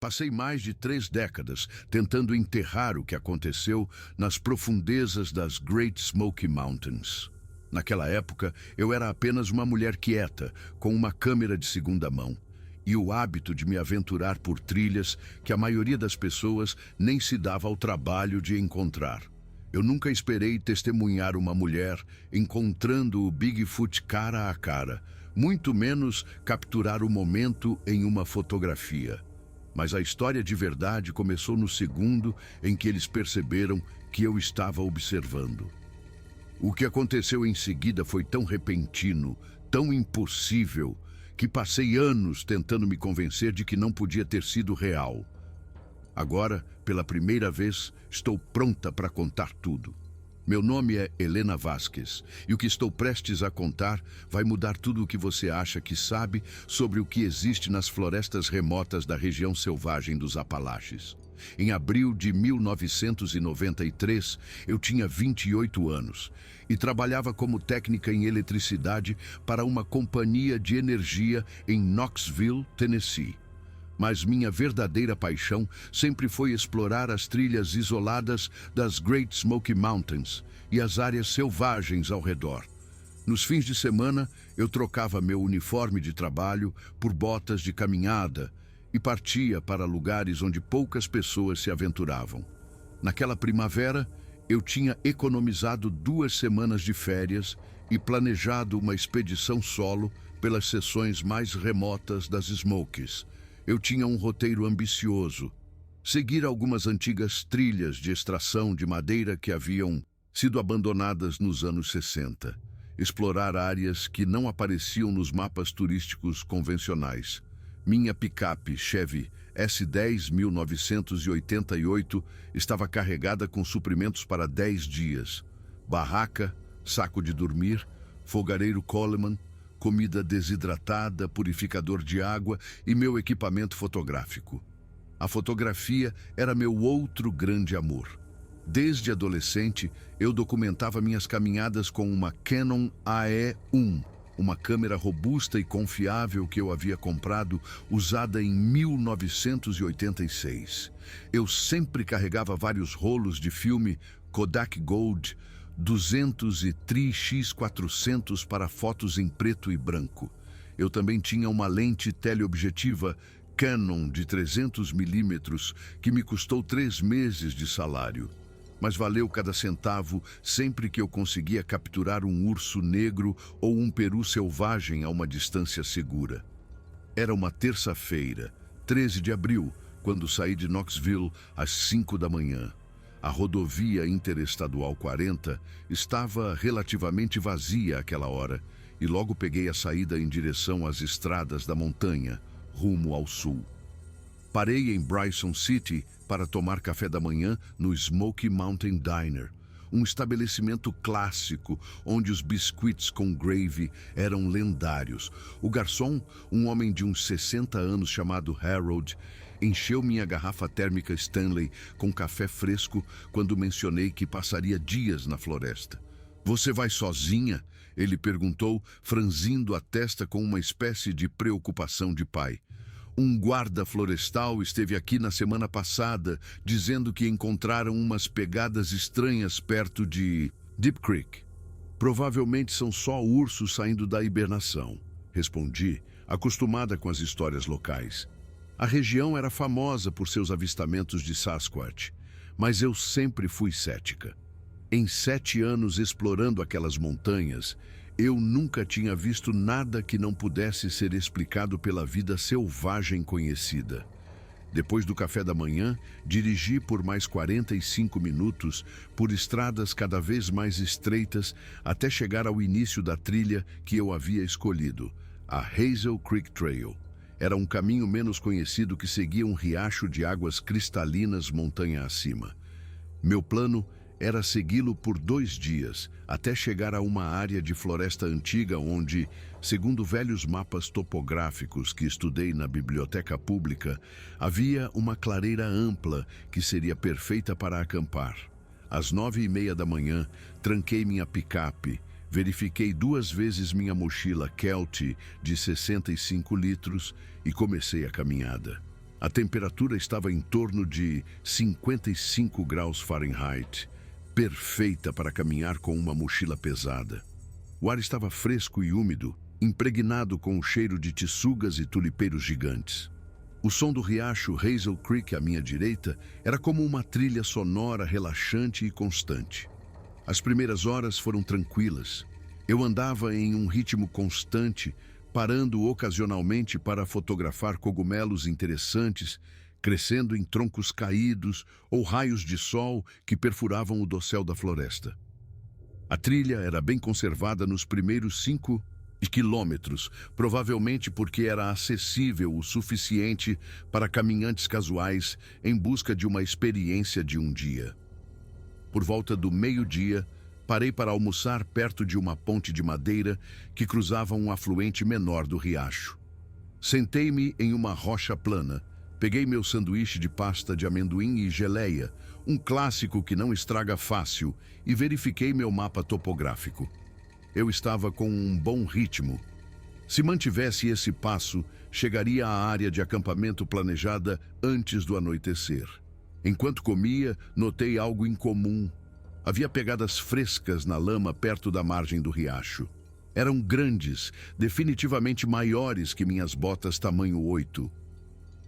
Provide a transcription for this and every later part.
Passei mais de 3 décadas tentando enterrar o que aconteceu nas profundezas das Great Smoky Mountains. Naquela época, eu era apenas uma mulher quieta, com uma câmera de segunda mão, e o hábito de me aventurar por trilhas que a maioria das pessoas nem se dava ao trabalho de encontrar. Eu nunca esperei testemunhar uma mulher encontrando o Bigfoot cara a cara, muito menos capturar o momento em uma fotografia. Mas a história de verdade começou no segundo em que eles perceberam que eu estava observando. O que aconteceu em seguida foi tão repentino, tão impossível, que passei anos tentando me convencer de que não podia ter sido real. Agora, pela primeira vez, estou pronta para contar tudo. Meu nome é Helena Vasquez, e o que estou prestes a contar vai mudar tudo o que você acha que sabe sobre o que existe nas florestas remotas da região selvagem dos Apalaches. Em abril de 1993, eu tinha 28 anos e trabalhava como técnica em eletricidade para uma companhia de energia em Knoxville, Tennessee. Mas minha verdadeira paixão sempre foi explorar as trilhas isoladas das Great Smoky Mountains e as áreas selvagens ao redor. Nos fins de semana, eu trocava meu uniforme de trabalho por botas de caminhada e partia para lugares onde poucas pessoas se aventuravam. Naquela primavera, eu tinha economizado 2 semanas de férias e planejado uma expedição solo pelas seções mais remotas das Smokies. Eu tinha um roteiro ambicioso: seguir algumas antigas trilhas de extração de madeira que haviam sido abandonadas nos anos 60, explorar áreas que não apareciam nos mapas turísticos convencionais. Minha picape Chevy S10 1988 estava carregada com suprimentos para 10 dias. Barraca, saco de dormir, fogareiro Coleman, comida desidratada, purificador de água e meu equipamento fotográfico. A fotografia era meu outro grande amor. Desde adolescente, eu documentava minhas caminhadas com uma Canon AE-1, uma câmera robusta e confiável que eu havia comprado, usada em 1986. Eu sempre carregava vários rolos de filme Kodak Gold 200 e Tri-X400 para fotos em preto e branco. Eu também tinha uma lente teleobjetiva Canon de 300mm que me custou 3 meses de salário. Mas valeu cada centavo sempre que eu conseguia capturar um urso negro ou um peru selvagem a uma distância segura. Era uma terça-feira, 13 de abril, quando saí de Knoxville às 5 da manhã. A rodovia Interestadual 40 estava relativamente vazia àquela hora e logo peguei a saída em direção às estradas da montanha, rumo ao sul. Parei em Bryson City para tomar café da manhã no Smoky Mountain Diner, um estabelecimento clássico onde os biscuits com gravy eram lendários. O garçom, um homem de uns 60 anos chamado Harold, encheu minha garrafa térmica Stanley com café fresco quando mencionei que passaria dias na floresta. "Você vai sozinha?" ele perguntou, franzindo a testa com uma espécie de preocupação de pai. "Um guarda florestal esteve aqui na semana passada, dizendo que encontraram umas pegadas estranhas perto de Deep Creek. Provavelmente são só ursos saindo da hibernação", respondi, acostumada com as histórias locais. A região era famosa por seus avistamentos de Sasquatch, mas eu sempre fui cética. Em 7 anos explorando aquelas montanhas, eu nunca tinha visto nada que não pudesse ser explicado pela vida selvagem conhecida. Depois do café da manhã, dirigi por mais 45 minutos por estradas cada vez mais estreitas até chegar ao início da trilha que eu havia escolhido, a Hazel Creek Trail. Era um caminho menos conhecido que seguia um riacho de águas cristalinas montanha acima. Meu plano era segui-lo por 2 dias, até chegar a uma área de floresta antiga onde, segundo velhos mapas topográficos que estudei na biblioteca pública, havia uma clareira ampla que seria perfeita para acampar. Às 9h30 da manhã, tranquei minha picape, verifiquei 2 vezes minha mochila Kelty de 65 litros e comecei a caminhada. A temperatura estava em torno de 55 graus Fahrenheit, perfeita para caminhar com uma mochila pesada. O ar estava fresco e úmido, impregnado com o cheiro de tiçugas e tulipeiros gigantes. O som do riacho Hazel Creek à minha direita era como uma trilha sonora relaxante e constante. As primeiras horas foram tranquilas. Eu andava em um ritmo constante, parando ocasionalmente para fotografar cogumelos interessantes, crescendo em troncos caídos ou raios de sol que perfuravam o dossel da floresta. A trilha era bem conservada nos primeiros 5 quilômetros, provavelmente porque era acessível o suficiente para caminhantes casuais em busca de uma experiência de um dia. Por volta do meio-dia, parei para almoçar perto de uma ponte de madeira que cruzava um afluente menor do riacho. Sentei-me em uma rocha plana, peguei meu sanduíche de pasta de amendoim e geleia, um clássico que não estraga fácil, e verifiquei meu mapa topográfico. Eu estava com um bom ritmo. Se mantivesse esse passo, chegaria à área de acampamento planejada antes do anoitecer. Enquanto comia, notei algo incomum. Havia pegadas frescas na lama perto da margem do riacho. Eram grandes, definitivamente maiores que minhas botas tamanho 8.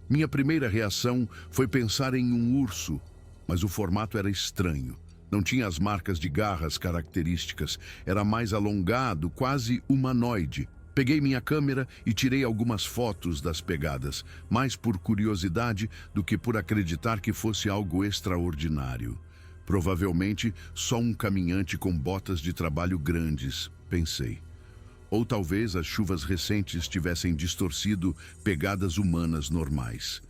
Minha primeira reação foi pensar em um urso, mas o formato era estranho. Não tinha as marcas de garras características, era mais alongado, quase humanoide. Peguei minha câmera e tirei algumas fotos das pegadas, mais por curiosidade do que por acreditar que fosse algo extraordinário. Provavelmente só um caminhante com botas de trabalho grandes, pensei. Ou talvez as chuvas recentes tivessem distorcido pegadas humanas normais.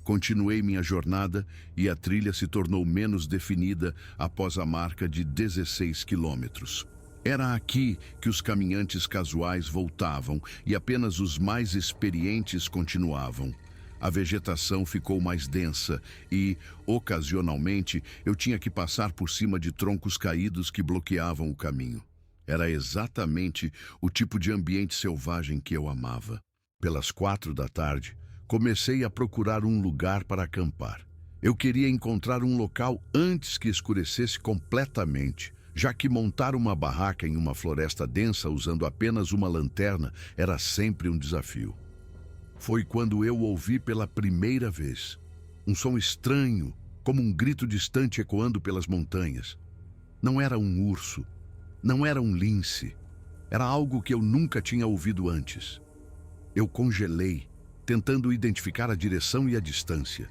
Continuei minha jornada e a trilha se tornou menos definida após a marca de 16 quilômetros. Era aqui que os caminhantes casuais voltavam e apenas os mais experientes continuavam. A vegetação ficou mais densa e, ocasionalmente, eu tinha que passar por cima de troncos caídos que bloqueavam o caminho. Era exatamente o tipo de ambiente selvagem que eu amava. Pelas 4 da tarde, comecei a procurar um lugar para acampar. Eu queria encontrar um local antes que escurecesse completamente, já que montar uma barraca em uma floresta densa usando apenas uma lanterna era sempre um desafio. Foi quando eu ouvi pela primeira vez um som estranho, como um grito distante ecoando pelas montanhas. Não era um urso, não era um lince, era algo que eu nunca tinha ouvido antes. Eu congelei, tentando identificar a direção e a distância.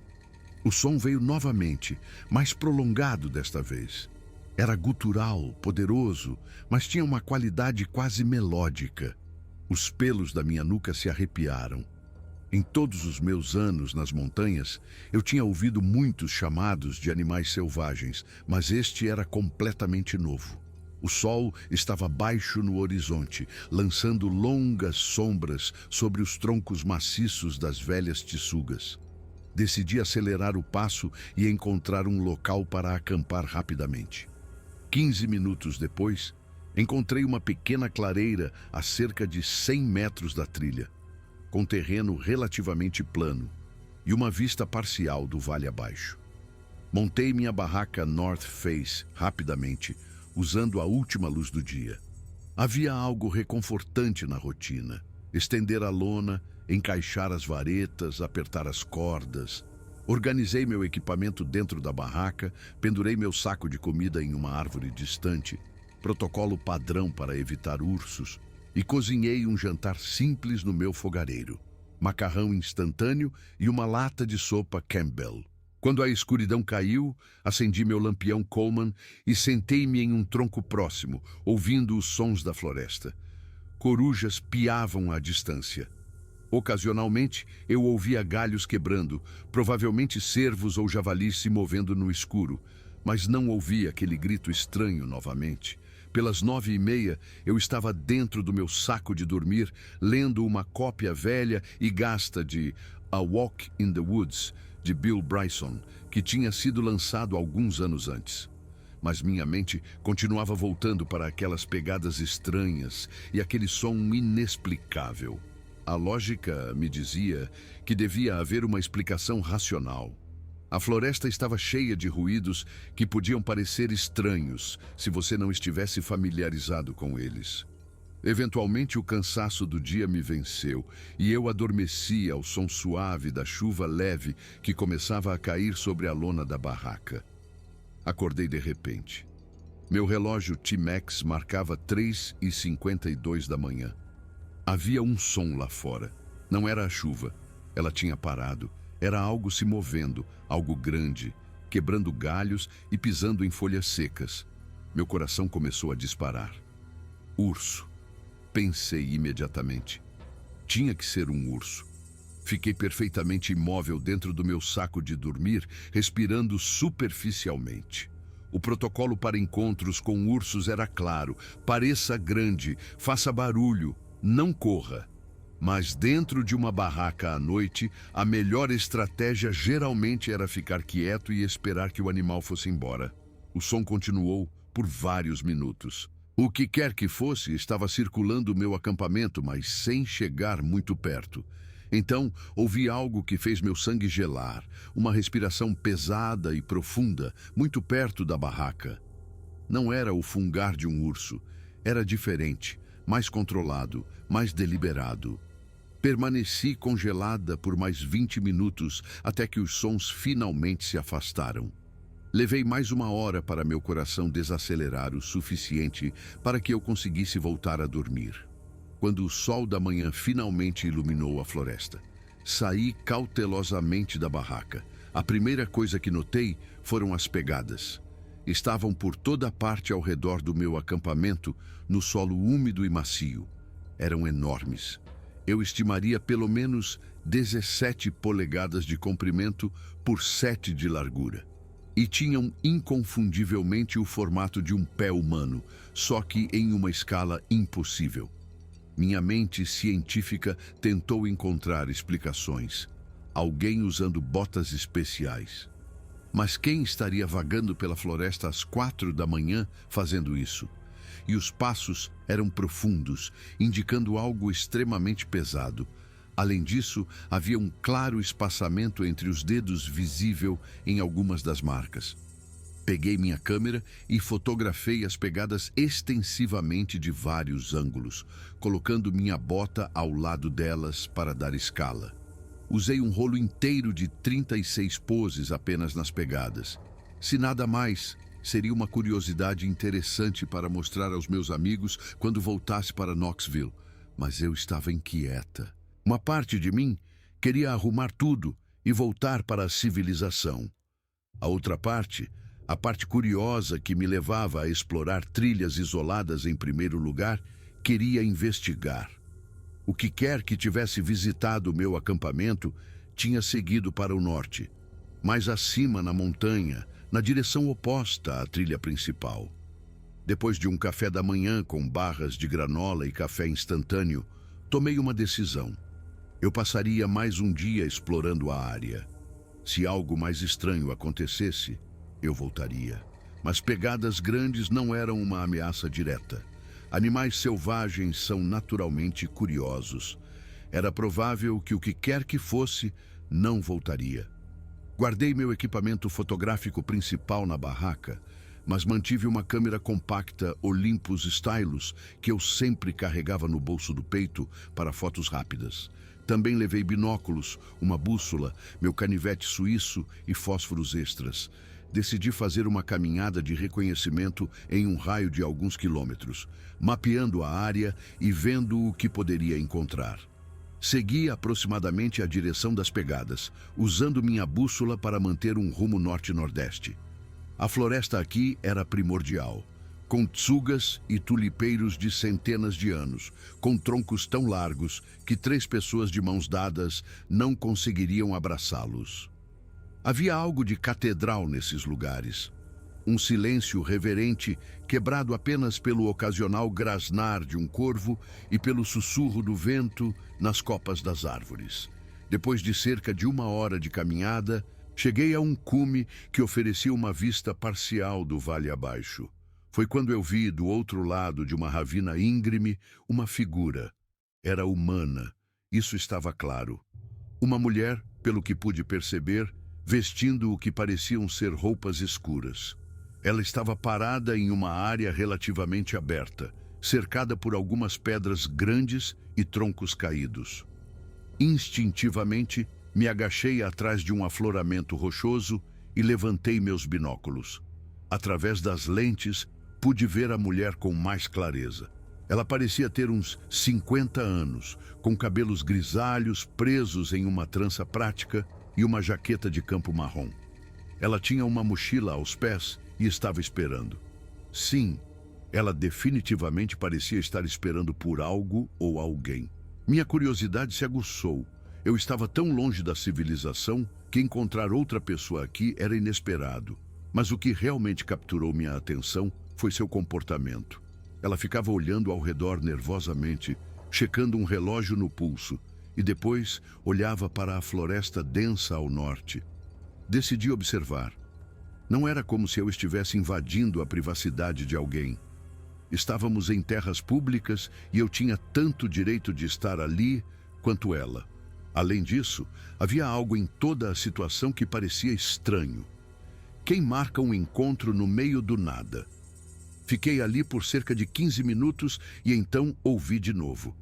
O som veio novamente, mais prolongado desta vez. Era gutural, poderoso, mas tinha uma qualidade quase melódica. Os pelos da minha nuca se arrepiaram. Em todos os meus anos nas montanhas, eu tinha ouvido muitos chamados de animais selvagens, mas este era completamente novo. O sol estava baixo no horizonte, lançando longas sombras sobre os troncos maciços das velhas tiçugas. Decidi acelerar o passo e encontrar um local para acampar rapidamente. 15 minutos depois, encontrei uma pequena clareira a cerca de 100 metros da trilha, com terreno relativamente plano e uma vista parcial do vale abaixo. Montei minha barraca North Face rapidamente, usando a última luz do dia. Havia algo reconfortante na rotina. Estender a lona, encaixar as varetas, apertar as cordas. Organizei meu equipamento dentro da barraca, pendurei meu saco de comida em uma árvore distante, protocolo padrão para evitar ursos, e cozinhei um jantar simples no meu fogareiro. Macarrão instantâneo e uma lata de sopa Campbell. Quando a escuridão caiu, acendi meu lampião Coleman e sentei-me em um tronco próximo, ouvindo os sons da floresta. Corujas piavam à distância. Ocasionalmente, eu ouvia galhos quebrando, provavelmente cervos ou javalis se movendo no escuro, mas não ouvia aquele grito estranho novamente. Pelas 9h30, eu estava dentro do meu saco de dormir, lendo uma cópia velha e gasta de A Walk in the Woods, de Bill Bryson, que tinha sido lançado alguns anos antes. Mas minha mente continuava voltando para aquelas pegadas estranhas e aquele som inexplicável. A lógica me dizia que devia haver uma explicação racional. A floresta estava cheia de ruídos que podiam parecer estranhos se você não estivesse familiarizado com eles. Eventualmente, o cansaço do dia me venceu e eu adormeci ao som suave da chuva leve que começava a cair sobre a lona da barraca. Acordei de repente. Meu relógio Timex marcava 3h52 da manhã. Havia um som lá fora. Não era a chuva. Ela tinha parado. Era algo se movendo, algo grande, quebrando galhos e pisando em folhas secas. Meu coração começou a disparar. Urso. Pensei imediatamente. Tinha que ser um urso. Fiquei perfeitamente imóvel dentro do meu saco de dormir, respirando superficialmente. O protocolo para encontros com ursos era claro: pareça grande, faça barulho, não corra. Mas dentro de uma barraca à noite, a melhor estratégia geralmente era ficar quieto e esperar que o animal fosse embora. O som continuou por vários minutos. O que quer que fosse estava circulando o meu acampamento, mas sem chegar muito perto. Então, ouvi algo que fez meu sangue gelar, uma respiração pesada e profunda, muito perto da barraca. Não era o fungar de um urso, era diferente, mais controlado, mais deliberado. Permaneci congelada por mais 20 minutos, até que os sons finalmente se afastaram. Levei mais 1 hora para meu coração desacelerar o suficiente para que eu conseguisse voltar a dormir. Quando o sol da manhã finalmente iluminou a floresta, saí cautelosamente da barraca. A primeira coisa que notei foram as pegadas. Estavam por toda parte ao redor do meu acampamento, no solo úmido e macio. Eram enormes. Eu estimaria pelo menos 17 polegadas de comprimento por 7 de largura. E tinham inconfundivelmente o formato de um pé humano, só que em uma escala impossível. Minha mente científica tentou encontrar explicações. Alguém usando botas especiais. Mas quem estaria vagando pela floresta às 4 da manhã fazendo isso? E os passos eram profundos, indicando algo extremamente pesado. Além disso, havia um claro espaçamento entre os dedos visível em algumas das marcas. Peguei minha câmera e fotografei as pegadas extensivamente de vários ângulos, colocando minha bota ao lado delas para dar escala. Usei um rolo inteiro de 36 poses apenas nas pegadas. Se nada mais, seria uma curiosidade interessante para mostrar aos meus amigos quando voltasse para Knoxville, mas eu estava inquieta. Uma parte de mim queria arrumar tudo e voltar para a civilização. A outra parte, a parte curiosa que me levava a explorar trilhas isoladas em primeiro lugar, queria investigar. O que quer que tivesse visitado o meu acampamento tinha seguido para o norte, mais acima na montanha, na direção oposta à trilha principal. Depois de um café da manhã com barras de granola e café instantâneo, tomei uma decisão. Eu passaria mais um dia explorando a área. Se algo mais estranho acontecesse, eu voltaria. Mas pegadas grandes não eram uma ameaça direta. Animais selvagens são naturalmente curiosos. Era provável que o que quer que fosse não voltaria. Guardei meu equipamento fotográfico principal na barraca, mas mantive uma câmera compacta Olympus Stylus que eu sempre carregava no bolso do peito para fotos rápidas. Também levei binóculos, uma bússola, meu canivete suíço e fósforos extras. Decidi fazer uma caminhada de reconhecimento em um raio de alguns quilômetros, mapeando a área e vendo o que poderia encontrar. Segui aproximadamente a direção das pegadas, usando minha bússola para manter um rumo norte-nordeste. A floresta aqui era primordial, com tsugas e tulipeiros de centenas de anos, com troncos tão largos que 3 pessoas de mãos dadas não conseguiriam abraçá-los. Havia algo de catedral nesses lugares. Um silêncio reverente, quebrado apenas pelo ocasional grasnar de um corvo e pelo sussurro do vento nas copas das árvores. Depois de cerca de 1 hora de caminhada, cheguei a um cume que oferecia uma vista parcial do vale abaixo. Foi quando eu vi, do outro lado de uma ravina íngreme, uma figura. Era humana, Isso estava claro. Uma mulher, pelo que pude perceber, vestindo o que pareciam ser roupas escuras. Ela estava parada em uma área relativamente aberta, cercada por algumas pedras grandes e troncos caídos. Instintivamente, me agachei atrás de um afloramento rochoso e levantei meus binóculos. Através das lentes, pude ver a mulher com mais clareza. Ela parecia ter uns 50 anos, com cabelos grisalhos presos em uma trança prática e uma jaqueta de campo marrom. Ela tinha uma mochila aos pés e estava esperando. Sim, ela definitivamente parecia estar esperando por algo ou alguém. Minha curiosidade se aguçou. Eu estava tão longe da civilização que encontrar outra pessoa aqui era inesperado. Mas o que realmente capturou minha atenção foi seu comportamento. Ela ficava olhando ao redor nervosamente, checando um relógio no pulso, e depois olhava para a floresta densa ao norte. Decidi observar. Não era como se eu estivesse invadindo a privacidade de alguém. Estávamos em terras públicas e eu tinha tanto direito de estar ali quanto ela. Além disso, havia algo em toda a situação que parecia estranho. Quem marca um encontro no meio do nada? Fiquei ali por cerca de 15 minutos e então ouvi de novo.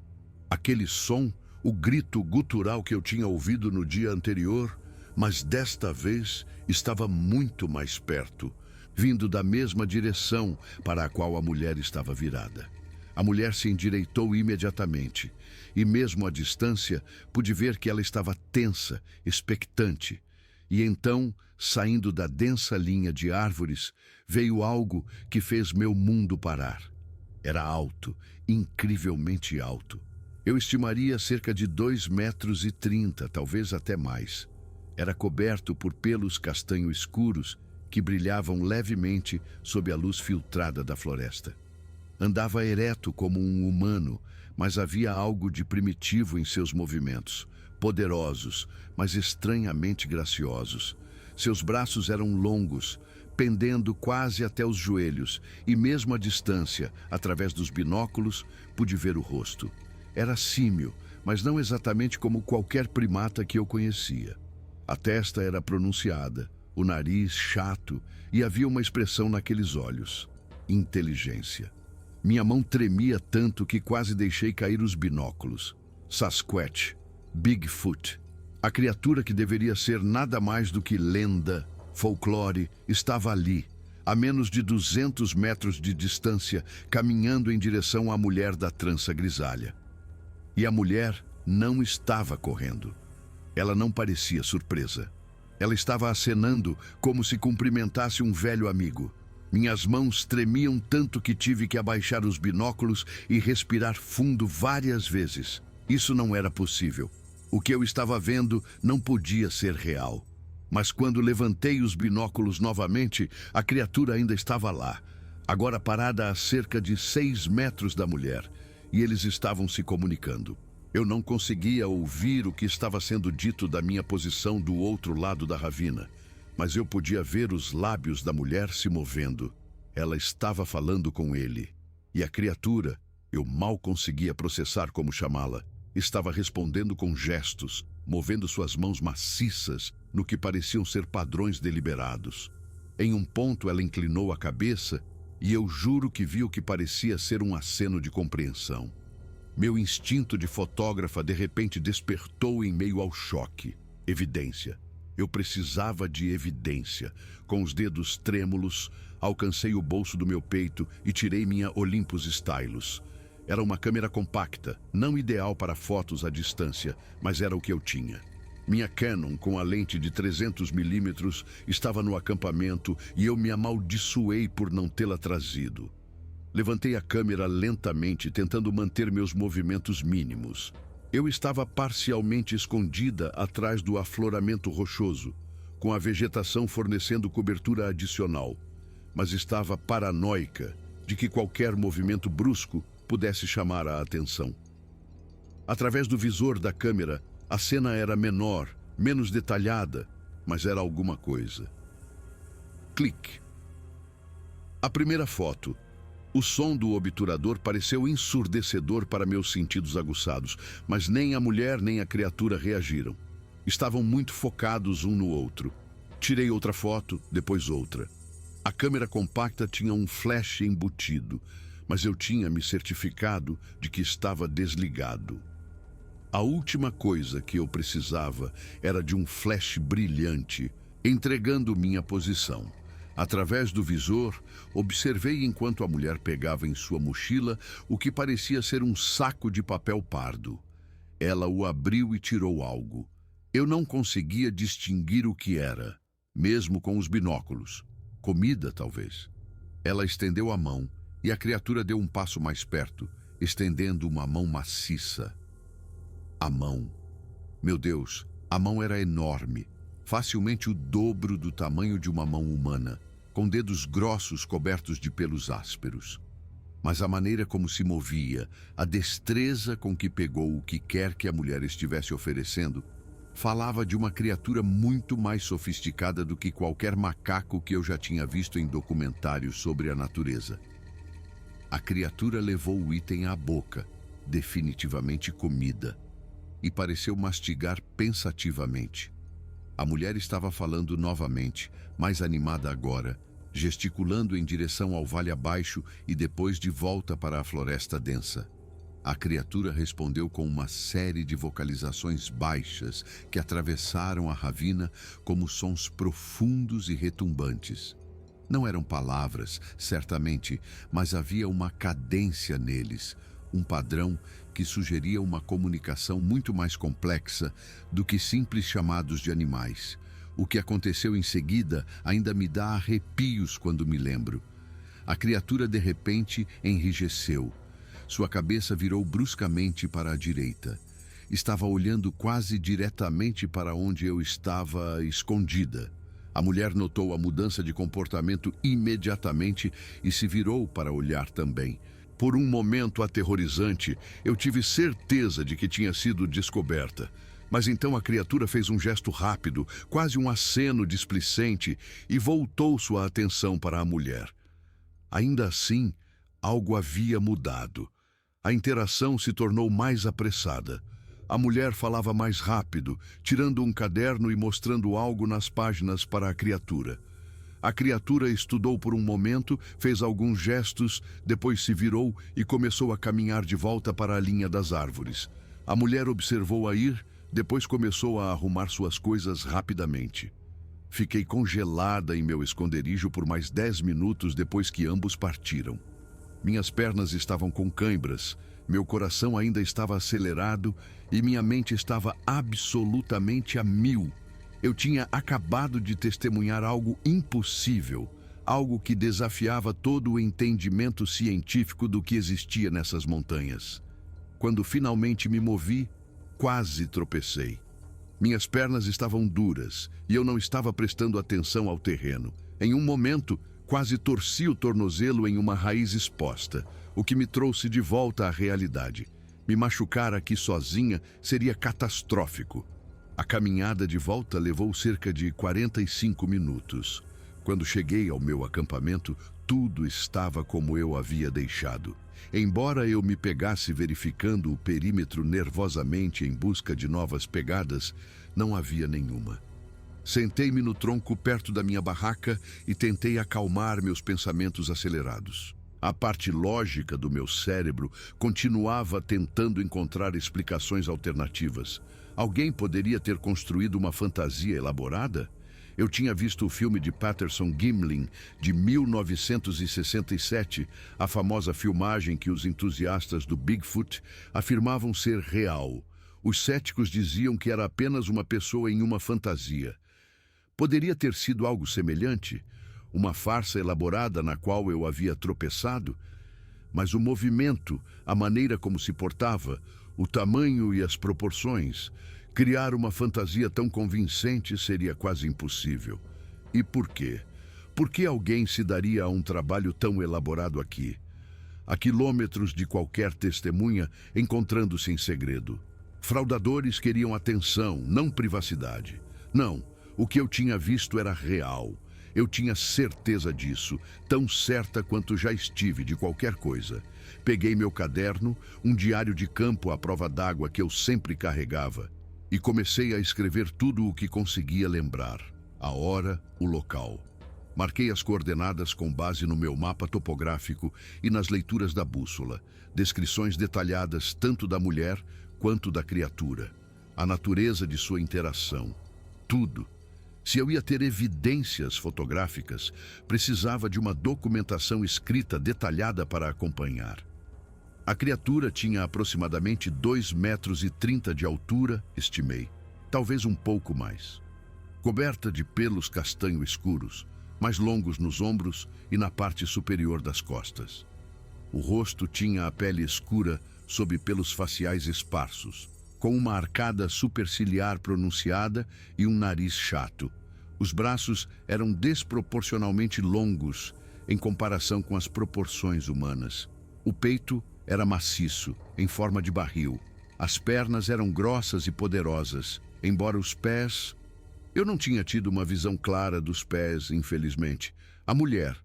Aquele som, o grito gutural que eu tinha ouvido no dia anterior, mas desta vez estava muito mais perto, vindo da mesma direção para a qual a mulher estava virada. A mulher se endireitou imediatamente, e mesmo à distância, pude ver que ela estava tensa, expectante. E então, saindo da densa linha de árvores, veio algo que fez meu mundo parar. Era alto, incrivelmente alto. Eu estimaria cerca de 2,30 metros, talvez até mais. Era coberto por pelos castanho escuros que brilhavam levemente sob a luz filtrada da floresta. Andava ereto como um humano, mas havia algo de primitivo em seus movimentos, poderosos, mas estranhamente graciosos. Seus braços eram longos, pendendo quase até os joelhos, e mesmo à distância, através dos binóculos, pude ver o rosto. Era símil, mas não exatamente como qualquer primata que eu conhecia. A testa era pronunciada, o nariz chato, e havia uma expressão naqueles olhos: inteligência. Minha mão tremia tanto que quase deixei cair os binóculos. Sasquatch, Bigfoot, a criatura que deveria ser nada mais do que lenda, folclore, estava ali, a menos de 200 metros de distância, caminhando em direção à mulher da trança grisalha. E a mulher não estava correndo. Ela não parecia surpresa. Ela estava acenando como se cumprimentasse um velho amigo. Minhas mãos tremiam tanto que tive que abaixar os binóculos e respirar fundo várias vezes. Isso não era possível. O que eu estava vendo não podia ser real. Mas quando levantei os binóculos novamente, a criatura ainda estava lá, agora parada a cerca de 6 metros da mulher, e eles estavam se comunicando. Eu não conseguia ouvir o que estava sendo dito da minha posição do outro lado da ravina, mas eu podia ver os lábios da mulher se movendo. Ela estava falando com ele, e a criatura, eu mal conseguia processar como chamá-la, estava respondendo com gestos, movendo suas mãos maciças no que pareciam ser padrões deliberados. Em um ponto ela inclinou a cabeça e eu juro que vi o que parecia ser um aceno de compreensão. Meu instinto de fotógrafa de repente despertou em meio ao choque. Evidência. Eu precisava de evidência. Com os dedos trêmulos, alcancei o bolso do meu peito e tirei minha Olympus Stylus. Era uma câmera compacta, não ideal para fotos à distância, mas era o que eu tinha. Minha Canon, com a lente de 300mm, estava no acampamento e eu me amaldiçoei por não tê-la trazido. Levantei a câmera lentamente, tentando manter meus movimentos mínimos. Eu estava parcialmente escondida atrás do afloramento rochoso, com a vegetação fornecendo cobertura adicional, mas estava paranoica de que qualquer movimento brusco pudesse chamar a atenção. Através do visor da câmera, a cena era menor, menos detalhada, mas era alguma coisa. Clique. A primeira foto. O som do obturador pareceu ensurdecedor para meus sentidos aguçados, mas nem a mulher nem a criatura reagiram. Estavam muito focados um no outro. Tirei outra foto, depois outra. A câmera compacta tinha um flash embutido, mas eu tinha me certificado de que estava desligado. A última coisa que eu precisava era de um flash brilhante, entregando minha posição. Através do visor, observei enquanto a mulher pegava em sua mochila o que parecia ser um saco de papel pardo. Ela o abriu e tirou algo. Eu não conseguia distinguir o que era, mesmo com os binóculos. Comida, talvez. Ela estendeu a mão e a criatura deu um passo mais perto, estendendo uma mão maciça. A mão. Meu Deus, a mão era enorme, facilmente o dobro do tamanho de uma mão humana, com dedos grossos cobertos de pelos ásperos. Mas a maneira como se movia, a destreza com que pegou o que quer que a mulher estivesse oferecendo, falava de uma criatura muito mais sofisticada do que qualquer macaco que eu já tinha visto em documentários sobre a natureza. A criatura levou o item à boca, definitivamente comida, e pareceu mastigar pensativamente. A mulher estava falando novamente, mais animada agora, gesticulando em direção ao vale abaixo e depois de volta para a floresta densa. A criatura respondeu com uma série de vocalizações baixas que atravessaram a ravina como sons profundos e retumbantes. Não eram palavras, certamente, mas havia uma cadência neles, um padrão que sugeria uma comunicação muito mais complexa do que simples chamados de animais. O que aconteceu em seguida ainda me dá arrepios quando me lembro. A criatura de repente enrijeceu. Sua cabeça virou bruscamente para a direita. Estava olhando quase diretamente para onde eu estava escondida. A mulher notou a mudança de comportamento imediatamente e se virou para olhar também. Por um momento aterrorizante, eu tive certeza de que tinha sido descoberta. Mas então a criatura fez um gesto rápido, quase um aceno displicente, e voltou sua atenção para a mulher. Ainda assim, algo havia mudado. A interação se tornou mais apressada. A mulher falava mais rápido, tirando um caderno e mostrando algo nas páginas para a criatura. A criatura estudou por um momento, fez alguns gestos, depois se virou e começou a caminhar de volta para a linha das árvores. A mulher observou-a ir, depois começou a arrumar suas coisas rapidamente. Fiquei congelada em meu esconderijo por mais 10 minutos depois que ambos partiram. Minhas pernas estavam com cãibras, meu coração ainda estava acelerado e minha mente estava absolutamente a mil. Eu tinha acabado de testemunhar algo impossível, algo que desafiava todo o entendimento científico do que existia nessas montanhas. Quando finalmente me movi, quase tropecei. Minhas pernas estavam duras e eu não estava prestando atenção ao terreno. Em um momento, quase torci o tornozelo em uma raiz exposta, o que me trouxe de volta à realidade. Me machucar aqui sozinha seria catastrófico. A caminhada de volta levou cerca de 45 minutos. Quando cheguei ao meu acampamento, tudo estava como eu havia deixado. Embora eu me pegasse verificando o perímetro nervosamente em busca de novas pegadas, não havia nenhuma. Sentei-me no tronco perto da minha barraca e tentei acalmar meus pensamentos acelerados. A parte lógica do meu cérebro continuava tentando encontrar explicações alternativas. Alguém poderia ter construído uma fantasia elaborada? Eu tinha visto o filme de Patterson Gimlin, de 1967, a famosa filmagem que os entusiastas do Bigfoot afirmavam ser real. Os céticos diziam que era apenas uma pessoa em uma fantasia. Poderia ter sido algo semelhante? Uma farsa elaborada na qual eu havia tropeçado? Mas o movimento, a maneira como se portava, o tamanho e as proporções, criar uma fantasia tão convincente seria quase impossível. E por quê? Por que alguém se daria a um trabalho tão elaborado aqui? A quilômetros de qualquer testemunha, encontrando-se em segredo. Fraudadores queriam atenção, não privacidade. Não, o que eu tinha visto era real. Eu tinha certeza disso, tão certa quanto já estive de qualquer coisa. Peguei meu caderno, um diário de campo à prova d'água que eu sempre carregava, e comecei a escrever tudo o que conseguia lembrar. A hora, o local. Marquei as coordenadas com base no meu mapa topográfico e nas leituras da bússola. Descrições detalhadas tanto da mulher quanto da criatura. A natureza de sua interação. Tudo. Se eu ia ter evidências fotográficas, precisava de uma documentação escrita detalhada para acompanhar. A criatura tinha aproximadamente 2,30 metros de altura, estimei. Talvez um pouco mais. Coberta de pelos castanho escuros, mais longos nos ombros e na parte superior das costas. O rosto tinha a pele escura sob pelos faciais esparsos, com uma arcada superciliar pronunciada e um nariz chato. Os braços eram desproporcionalmente longos em comparação com as proporções humanas. O peito era maciço, em forma de barril. As pernas eram grossas e poderosas, embora os pés... Eu não tinha tido uma visão clara dos pés, infelizmente. A mulher,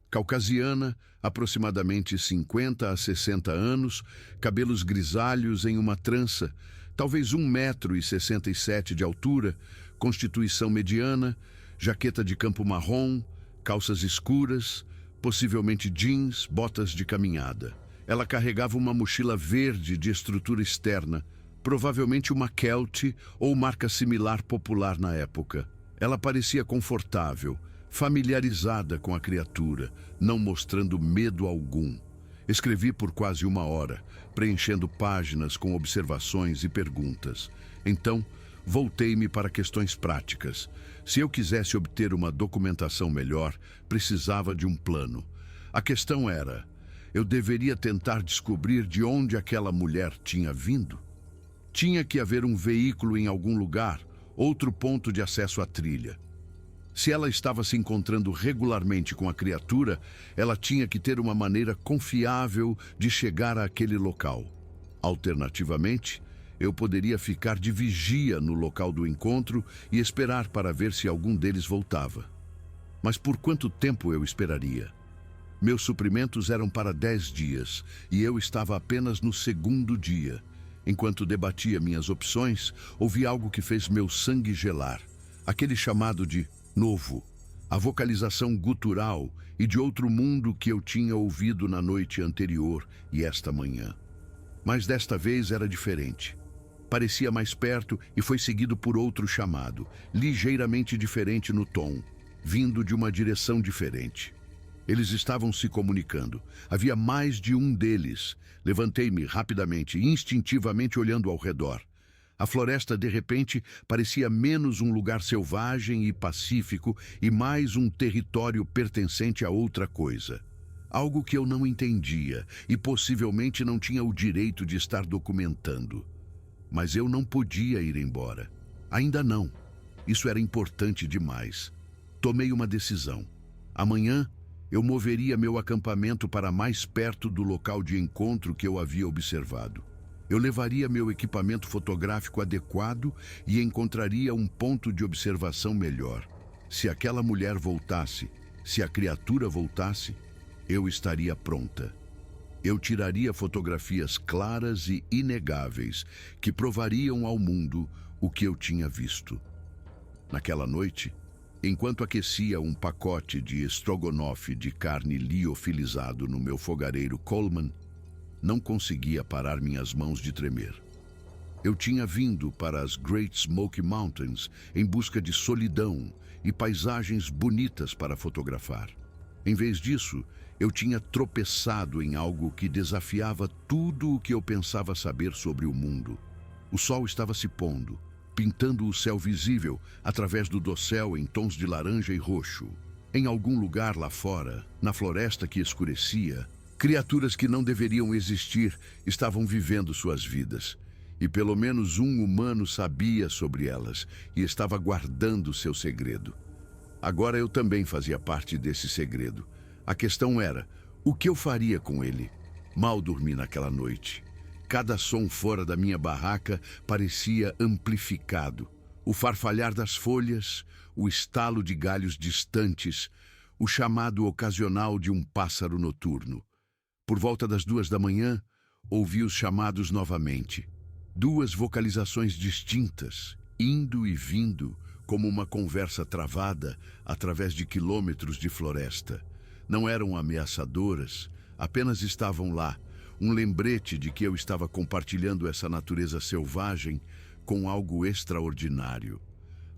caucasiana, aproximadamente 50 a 60 anos, cabelos grisalhos em uma trança, talvez 1,67 m de altura, constituição mediana, jaqueta de campo marrom, calças escuras, possivelmente jeans, botas de caminhada. Ela carregava uma mochila verde de estrutura externa, provavelmente uma Kelty ou marca similar popular na época. Ela parecia confortável, familiarizada com a criatura, não mostrando medo algum. Escrevi por quase 1 hora, preenchendo páginas com observações e perguntas. Então, voltei-me para questões práticas. Se eu quisesse obter uma documentação melhor, precisava de um plano. A questão era, eu deveria tentar descobrir de onde aquela mulher tinha vindo? Tinha que haver um veículo em algum lugar, outro ponto de acesso à trilha. Se ela estava se encontrando regularmente com a criatura, ela tinha que ter uma maneira confiável de chegar àquele local. Alternativamente, eu poderia ficar de vigia no local do encontro e esperar para ver se algum deles voltava. Mas por quanto tempo eu esperaria? Meus suprimentos eram para 10 dias e eu estava apenas no 2º dia. Enquanto debatia minhas opções, ouvi algo que fez meu sangue gelar. Aquele chamado de novo, a vocalização gutural e de outro mundo que eu tinha ouvido na noite anterior e esta manhã. Mas desta vez era diferente. Parecia mais perto e foi seguido por outro chamado, ligeiramente diferente no tom, vindo de uma direção diferente. Eles estavam se comunicando. Havia mais de um deles. Levantei-me rapidamente, instintivamente olhando ao redor. A floresta, de repente, parecia menos um lugar selvagem e pacífico e mais um território pertencente a outra coisa. Algo que eu não entendia e possivelmente não tinha o direito de estar documentando. Mas eu não podia ir embora. Ainda não. Isso era importante demais. Tomei uma decisão. Amanhã, eu moveria meu acampamento para mais perto do local de encontro que eu havia observado. Eu levaria meu equipamento fotográfico adequado e encontraria um ponto de observação melhor. Se aquela mulher voltasse, se a criatura voltasse, eu estaria pronta. Eu tiraria fotografias claras e inegáveis que provariam ao mundo o que eu tinha visto. Naquela noite, enquanto aquecia um pacote de estrogonofe de carne liofilizado no meu fogareiro Coleman, não conseguia parar minhas mãos de tremer. Eu tinha vindo para as Great Smoky Mountains em busca de solidão e paisagens bonitas para fotografar. Em vez disso, eu tinha tropeçado em algo que desafiava tudo o que eu pensava saber sobre o mundo. O sol estava se pondo, pintando o céu visível através do dossel em tons de laranja e roxo. Em algum lugar lá fora, na floresta que escurecia, criaturas que não deveriam existir estavam vivendo suas vidas. E pelo menos um humano sabia sobre elas e estava guardando seu segredo. Agora eu também fazia parte desse segredo. A questão era, o que eu faria com ele? Mal dormi naquela noite. Cada som fora da minha barraca parecia amplificado. O farfalhar das folhas, o estalo de galhos distantes, o chamado ocasional de um pássaro noturno. Por volta das 2 da manhã, ouvi os chamados novamente. 2 vocalizações distintas, indo e vindo, como uma conversa travada através de quilômetros de floresta. Não eram ameaçadoras, apenas estavam lá, um lembrete de que eu estava compartilhando essa natureza selvagem com algo extraordinário.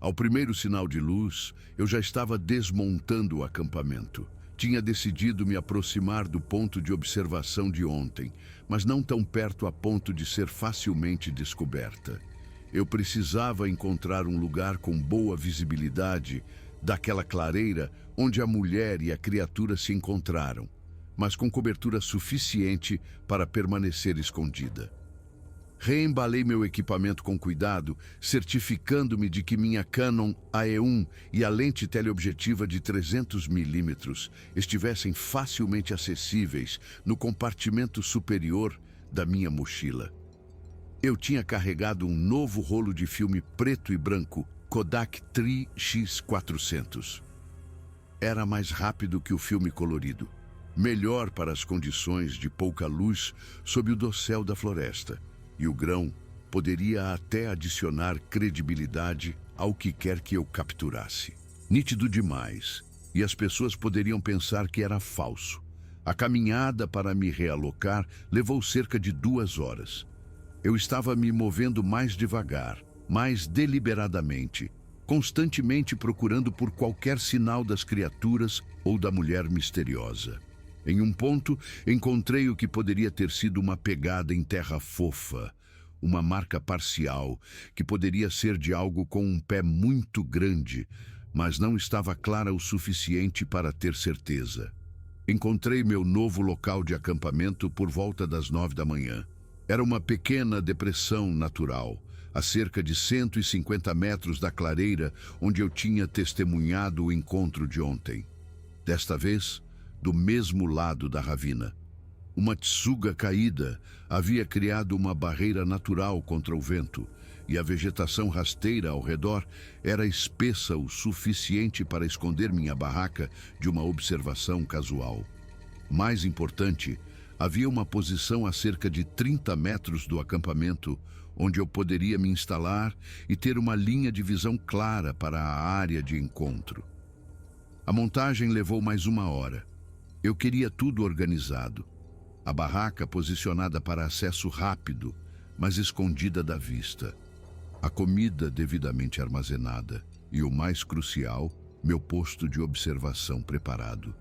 Ao primeiro sinal de luz, eu já estava desmontando o acampamento. Tinha decidido me aproximar do ponto de observação de ontem, mas não tão perto a ponto de ser facilmente descoberta. Eu precisava encontrar um lugar com boa visibilidade daquela clareira onde a mulher e a criatura se encontraram, mas com cobertura suficiente para permanecer escondida. Reembalei meu equipamento com cuidado, certificando-me de que minha Canon AE1 e a lente teleobjetiva de 300mm estivessem facilmente acessíveis no compartimento superior da minha mochila. Eu tinha carregado um novo rolo de filme preto e branco Kodak Tri-X400. Era mais rápido que o filme colorido, melhor para as condições de pouca luz sob o dossel da floresta. E o grão poderia até adicionar credibilidade ao que quer que eu capturasse. Nítido demais, e as pessoas poderiam pensar que era falso. A caminhada para me realocar levou cerca de 2 horas. Eu estava me movendo mais devagar, mais deliberadamente, constantemente procurando por qualquer sinal das criaturas ou da mulher misteriosa. Em um ponto, encontrei o que poderia ter sido uma pegada em terra fofa, uma marca parcial, que poderia ser de algo com um pé muito grande, mas não estava clara o suficiente para ter certeza. Encontrei meu novo local de acampamento por volta das 9 da manhã. Era uma pequena depressão natural, a cerca de 150 metros da clareira onde eu tinha testemunhado o encontro de ontem. Desta vez, do mesmo lado da ravina. Uma tsuga caída havia criado uma barreira natural contra o vento, e a vegetação rasteira ao redor era espessa o suficiente para esconder minha barraca de uma observação casual. Mais importante, havia uma posição a cerca de 30 metros do acampamento, onde eu poderia me instalar e ter uma linha de visão clara para a área de encontro. A montagem levou mais 1 hora. Eu queria tudo organizado. A barraca posicionada para acesso rápido, mas escondida da vista. A comida devidamente armazenada e, o mais crucial, meu posto de observação preparado.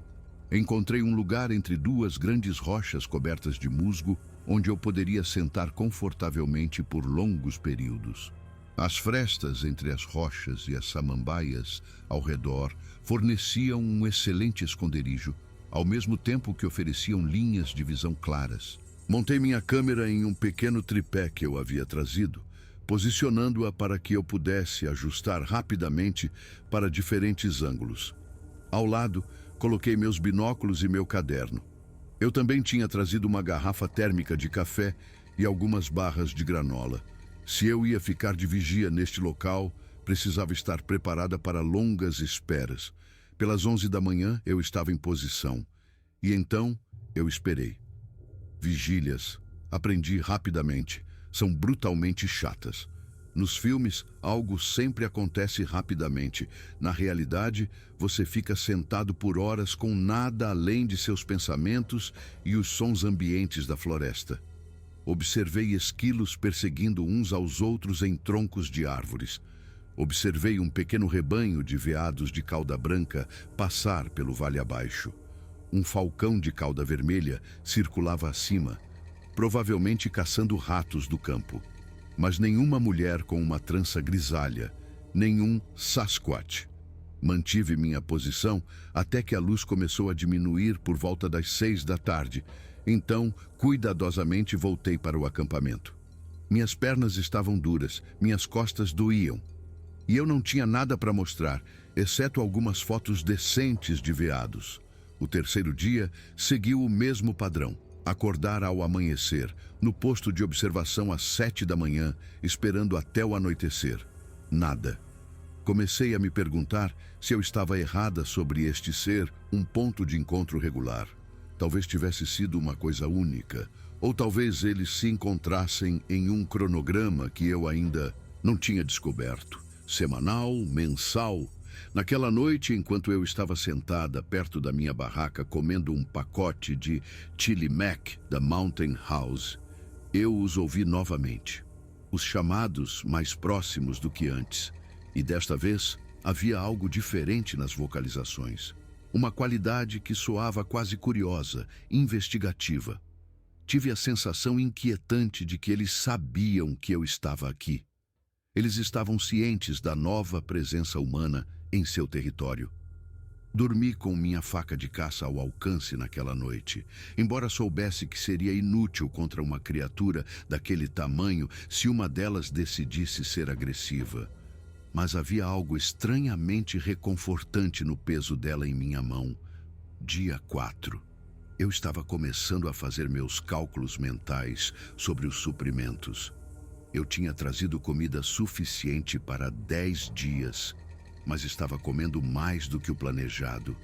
Encontrei um lugar entre 2 grandes rochas cobertas de musgo, onde eu poderia sentar confortavelmente por longos períodos. As frestas entre as rochas e as samambaias ao redor forneciam um excelente esconderijo, ao mesmo tempo que ofereciam linhas de visão claras. Montei minha câmera em um pequeno tripé que eu havia trazido, posicionando-a para que eu pudesse ajustar rapidamente para diferentes ângulos. Ao lado, coloquei meus binóculos e meu caderno. Eu também tinha trazido uma garrafa térmica de café e algumas barras de granola. Se eu ia ficar de vigia neste local, precisava estar preparada para longas esperas. Pelas 11 da manhã, eu estava em posição. E então, eu esperei. Vigílias, aprendi rapidamente, são brutalmente chatas. Nos filmes, algo sempre acontece rapidamente. Na realidade, você fica sentado por horas com nada além de seus pensamentos e os sons ambientes da floresta. Observei esquilos perseguindo uns aos outros em troncos de árvores. Observei um pequeno rebanho de veados de cauda branca passar pelo vale abaixo. Um falcão de cauda vermelha circulava acima, provavelmente caçando ratos do campo. Mas nenhuma mulher com uma trança grisalha, nenhum Sasquatch. Mantive minha posição até que a luz começou a diminuir por volta das 6 da tarde. Então, cuidadosamente voltei para o acampamento. Minhas pernas estavam duras, minhas costas doíam. E eu não tinha nada para mostrar, exceto algumas fotos decentes de veados. O terceiro dia seguiu o mesmo padrão. Acordar ao amanhecer, no posto de observação às 7 da manhã, esperando até o anoitecer. Nada. Comecei a me perguntar se eu estava errada sobre este ser um ponto de encontro regular. Talvez tivesse sido uma coisa única, ou talvez eles se encontrassem em um cronograma que eu ainda não tinha descoberto. Semanal, mensal. Naquela noite, enquanto eu estava sentada perto da minha barraca comendo um pacote de Chili Mac da Mountain House, eu os ouvi novamente. Os chamados mais próximos do que antes. E desta vez, havia algo diferente nas vocalizações. Uma qualidade que soava quase curiosa, investigativa. Tive a sensação inquietante de que eles sabiam que eu estava aqui. Eles estavam cientes da nova presença humana em seu território. Dormi com minha faca de caça ao alcance naquela noite, embora soubesse que seria inútil contra uma criatura daquele tamanho se uma delas decidisse ser agressiva. Mas havia algo estranhamente reconfortante no peso dela em minha mão. Dia 4. Eu estava começando a fazer meus cálculos mentais sobre os suprimentos. Eu tinha trazido comida suficiente para 10 dias, mas estava comendo mais do que o planejado.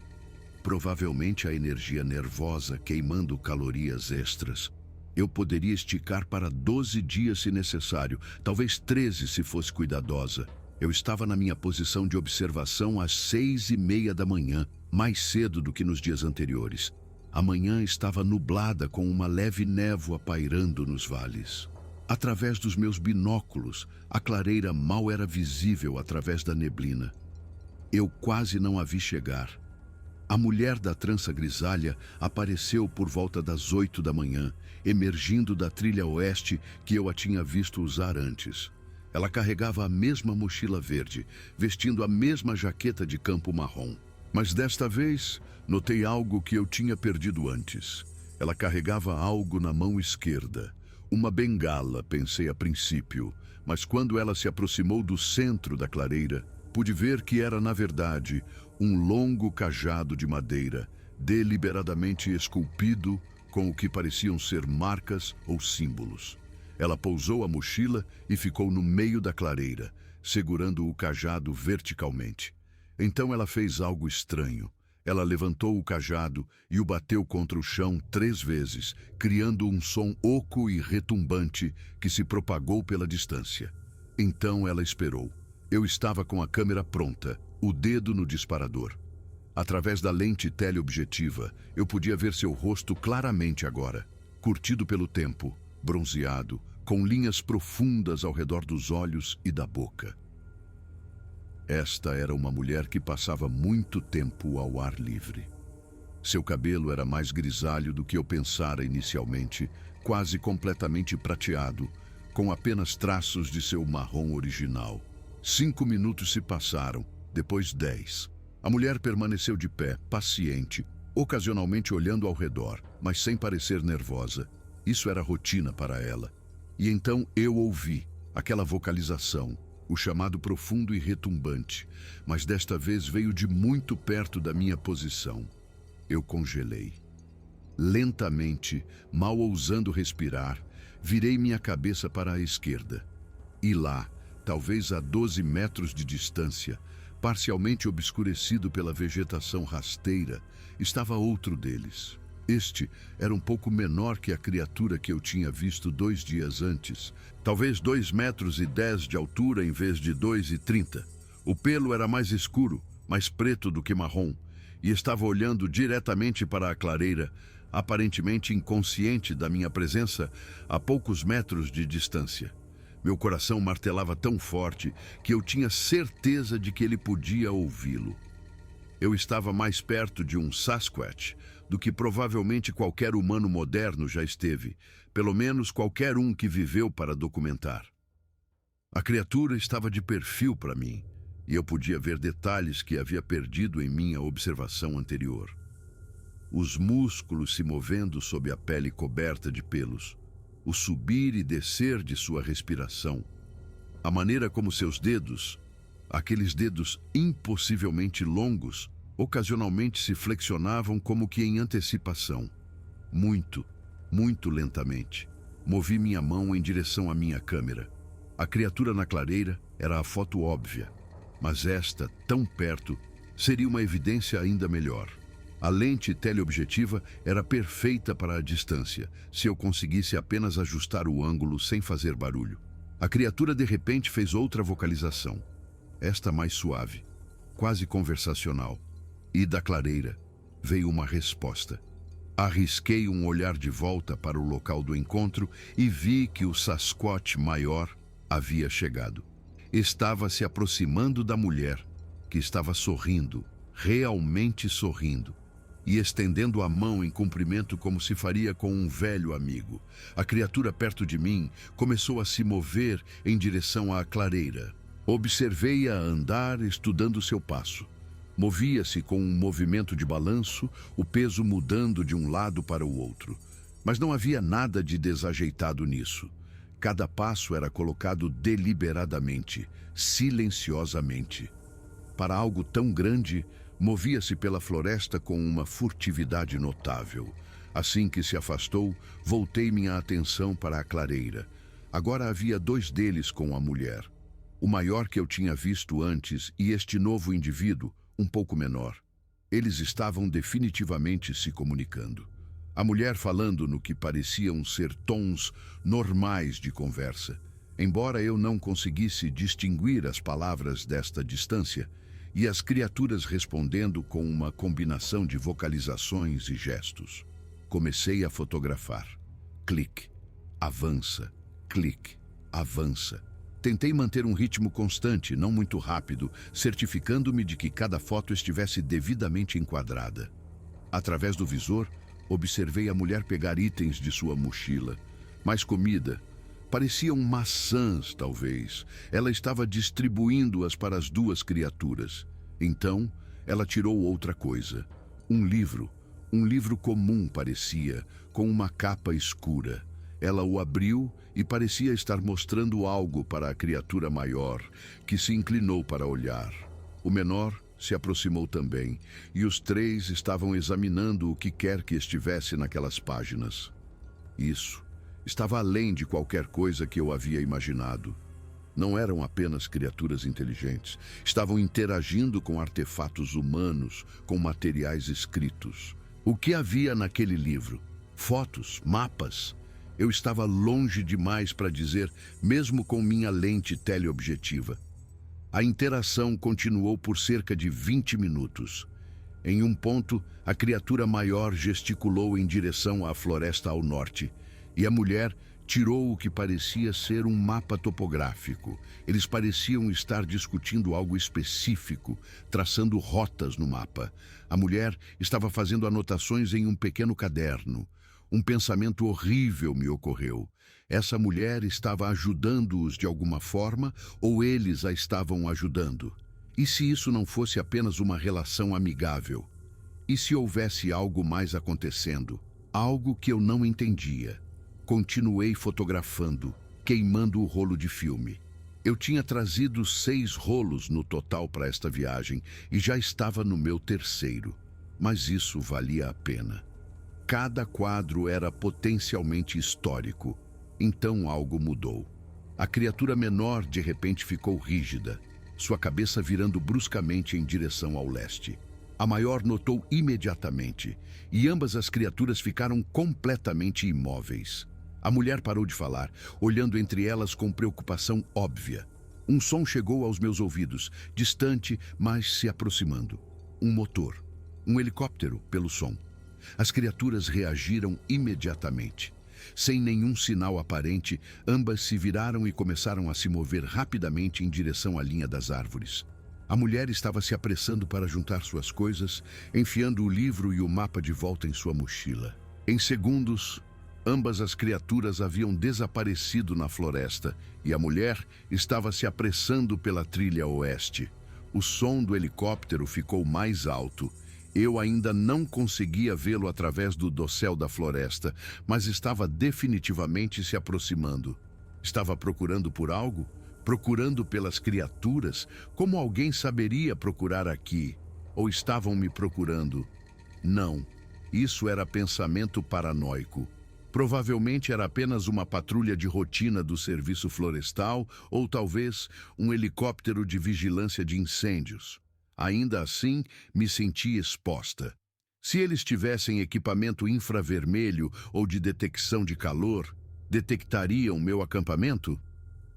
Provavelmente a energia nervosa queimando calorias extras. Eu poderia esticar para 12 dias se necessário, talvez 13 se fosse cuidadosa. Eu estava na minha posição de observação às 6:30 da manhã, mais cedo do que nos dias anteriores. A manhã estava nublada com uma leve névoa pairando nos vales. Através dos meus binóculos, a clareira mal era visível através da neblina. Eu quase não a vi chegar. A mulher da trança grisalha apareceu por volta das 8 da manhã, emergindo da trilha oeste que eu a tinha visto usar antes. Ela carregava a mesma mochila verde, vestindo a mesma jaqueta de campo marrom. Mas desta vez, notei algo que eu tinha perdido antes. Ela carregava algo na mão esquerda. Uma bengala, pensei a princípio, mas quando ela se aproximou do centro da clareira, pude ver que era, na verdade, um longo cajado de madeira, deliberadamente esculpido com o que pareciam ser marcas ou símbolos. Ela pousou a mochila e ficou no meio da clareira, segurando o cajado verticalmente. Então ela fez algo estranho. Ela levantou o cajado e o bateu contra o chão 3 vezes, criando um som oco e retumbante que se propagou pela distância. Então ela esperou. Eu estava com a câmera pronta, o dedo no disparador. Através da lente teleobjetiva, eu podia ver seu rosto claramente agora, curtido pelo tempo, bronzeado, com linhas profundas ao redor dos olhos e da boca. Esta era uma mulher que passava muito tempo ao ar livre. Seu cabelo era mais grisalho do que eu pensara inicialmente, quase completamente prateado, com apenas traços de seu marrom original. 5 minutos se passaram, depois 10. A mulher permaneceu de pé, paciente, ocasionalmente olhando ao redor, mas sem parecer nervosa. Isso era rotina para ela. E então eu ouvi aquela vocalização, o chamado profundo e retumbante, mas desta vez veio de muito perto da minha posição. Eu congelei. Lentamente, mal ousando respirar, virei minha cabeça para a esquerda. E lá, talvez a 12 metros de distância, parcialmente obscurecido pela vegetação rasteira, estava outro deles. Este era um pouco menor que a criatura que eu tinha visto 2 dias antes, talvez 2,10 metros de altura em vez de 2,30. O pelo era mais escuro, mais preto do que marrom, e estava olhando diretamente para a clareira, aparentemente inconsciente da minha presença a poucos metros de distância. Meu coração martelava tão forte que eu tinha certeza de que ele podia ouvi-lo. Eu estava mais perto de um Sasquatch do que provavelmente qualquer humano moderno já esteve, pelo menos qualquer um que viveu para documentar. A criatura estava de perfil para mim, e eu podia ver detalhes que havia perdido em minha observação anterior. Os músculos se movendo sob a pele coberta de pelos, o subir e descer de sua respiração, a maneira como seus dedos, aqueles dedos impossivelmente longos, ocasionalmente se flexionavam como que em antecipação. Muito, muito lentamente, movi minha mão em direção à minha câmera. A criatura na clareira era a foto óbvia, mas esta, tão perto, seria uma evidência ainda melhor. A lente teleobjetiva era perfeita para a distância, se eu conseguisse apenas ajustar o ângulo sem fazer barulho. A criatura de repente fez outra vocalização, esta mais suave, quase conversacional, e da clareira veio uma resposta. Arrisquei um olhar de volta para o local do encontro e vi que o Sasquatch maior havia chegado. Estava se aproximando da mulher, que estava sorrindo, realmente sorrindo, e estendendo a mão em cumprimento como se faria com um velho amigo. A criatura perto de mim começou a se mover em direção à clareira. Observei-a andar, estudando seu passo. Movia-se com um movimento de balanço, o peso mudando de um lado para o outro. Mas não havia nada de desajeitado nisso. Cada passo era colocado deliberadamente, silenciosamente. Para algo tão grande, movia-se pela floresta com uma furtividade notável. Assim que se afastou, voltei minha atenção para a clareira. Agora havia 2 deles com a mulher. O maior que eu tinha visto antes e este novo indivíduo, um pouco menor. Eles estavam definitivamente se comunicando. A mulher falando no que pareciam ser tons normais de conversa. Embora eu não conseguisse distinguir as palavras desta distância, e as criaturas respondendo com uma combinação de vocalizações e gestos. Comecei a fotografar. Clique, avança, clique, avança. Tentei manter um ritmo constante, não muito rápido, certificando-me de que cada foto estivesse devidamente enquadrada. Através do visor, observei a mulher pegar itens de sua mochila. Mais comida. Pareciam maçãs, talvez. Ela estava distribuindo-as para as 2 criaturas. Então, ela tirou outra coisa. Um livro comum parecia, com uma capa escura. Ela o abriu e parecia estar mostrando algo para a criatura maior, que se inclinou para olhar. O menor se aproximou também, e os 3 estavam examinando o que quer que estivesse naquelas páginas. Isso estava além de qualquer coisa que eu havia imaginado. Não eram apenas criaturas inteligentes. Estavam interagindo com artefatos humanos, com materiais escritos. O que havia naquele livro? Fotos, mapas. Eu estava longe demais para dizer, mesmo com minha lente teleobjetiva. A interação continuou por cerca de 20 minutos. Em um ponto, a criatura maior gesticulou em direção à floresta ao norte, e a mulher tirou o que parecia ser um mapa topográfico. Eles pareciam estar discutindo algo específico, traçando rotas no mapa. A mulher estava fazendo anotações em um pequeno caderno. Um pensamento horrível me ocorreu. Essa mulher estava ajudando-os de alguma forma, ou eles a estavam ajudando? E se isso não fosse apenas uma relação amigável? E se houvesse algo mais acontecendo? Algo que eu não entendia. Continuei fotografando, queimando o rolo de filme. Eu tinha trazido 6 rolos no total para esta viagem e já estava no meu 3º. Mas isso valia a pena. Cada quadro era potencialmente histórico. Então algo mudou. A criatura menor de repente ficou rígida, sua cabeça virando bruscamente em direção ao leste. A maior notou imediatamente, e ambas as criaturas ficaram completamente imóveis. A mulher parou de falar, olhando entre elas com preocupação óbvia. Um som chegou aos meus ouvidos, distante, mas se aproximando. Um motor. Um helicóptero, pelo som. As criaturas reagiram imediatamente. Sem nenhum sinal aparente, ambas se viraram e começaram a se mover rapidamente em direção à linha das árvores. A mulher estava se apressando para juntar suas coisas, enfiando o livro e o mapa de volta em sua mochila. Em segundos, ambas as criaturas haviam desaparecido na floresta e a mulher estava se apressando pela trilha oeste. O som do helicóptero ficou mais alto. Eu ainda não conseguia vê-lo através do dossel da floresta, mas estava definitivamente se aproximando. Estava procurando por algo? Procurando pelas criaturas? Como alguém saberia procurar aqui? Ou estavam me procurando? Não, isso era pensamento paranoico. Provavelmente era apenas uma patrulha de rotina do serviço florestal ou talvez um helicóptero de vigilância de incêndios. Ainda assim, me senti exposta. Se eles tivessem equipamento infravermelho ou de detecção de calor, detectariam meu acampamento?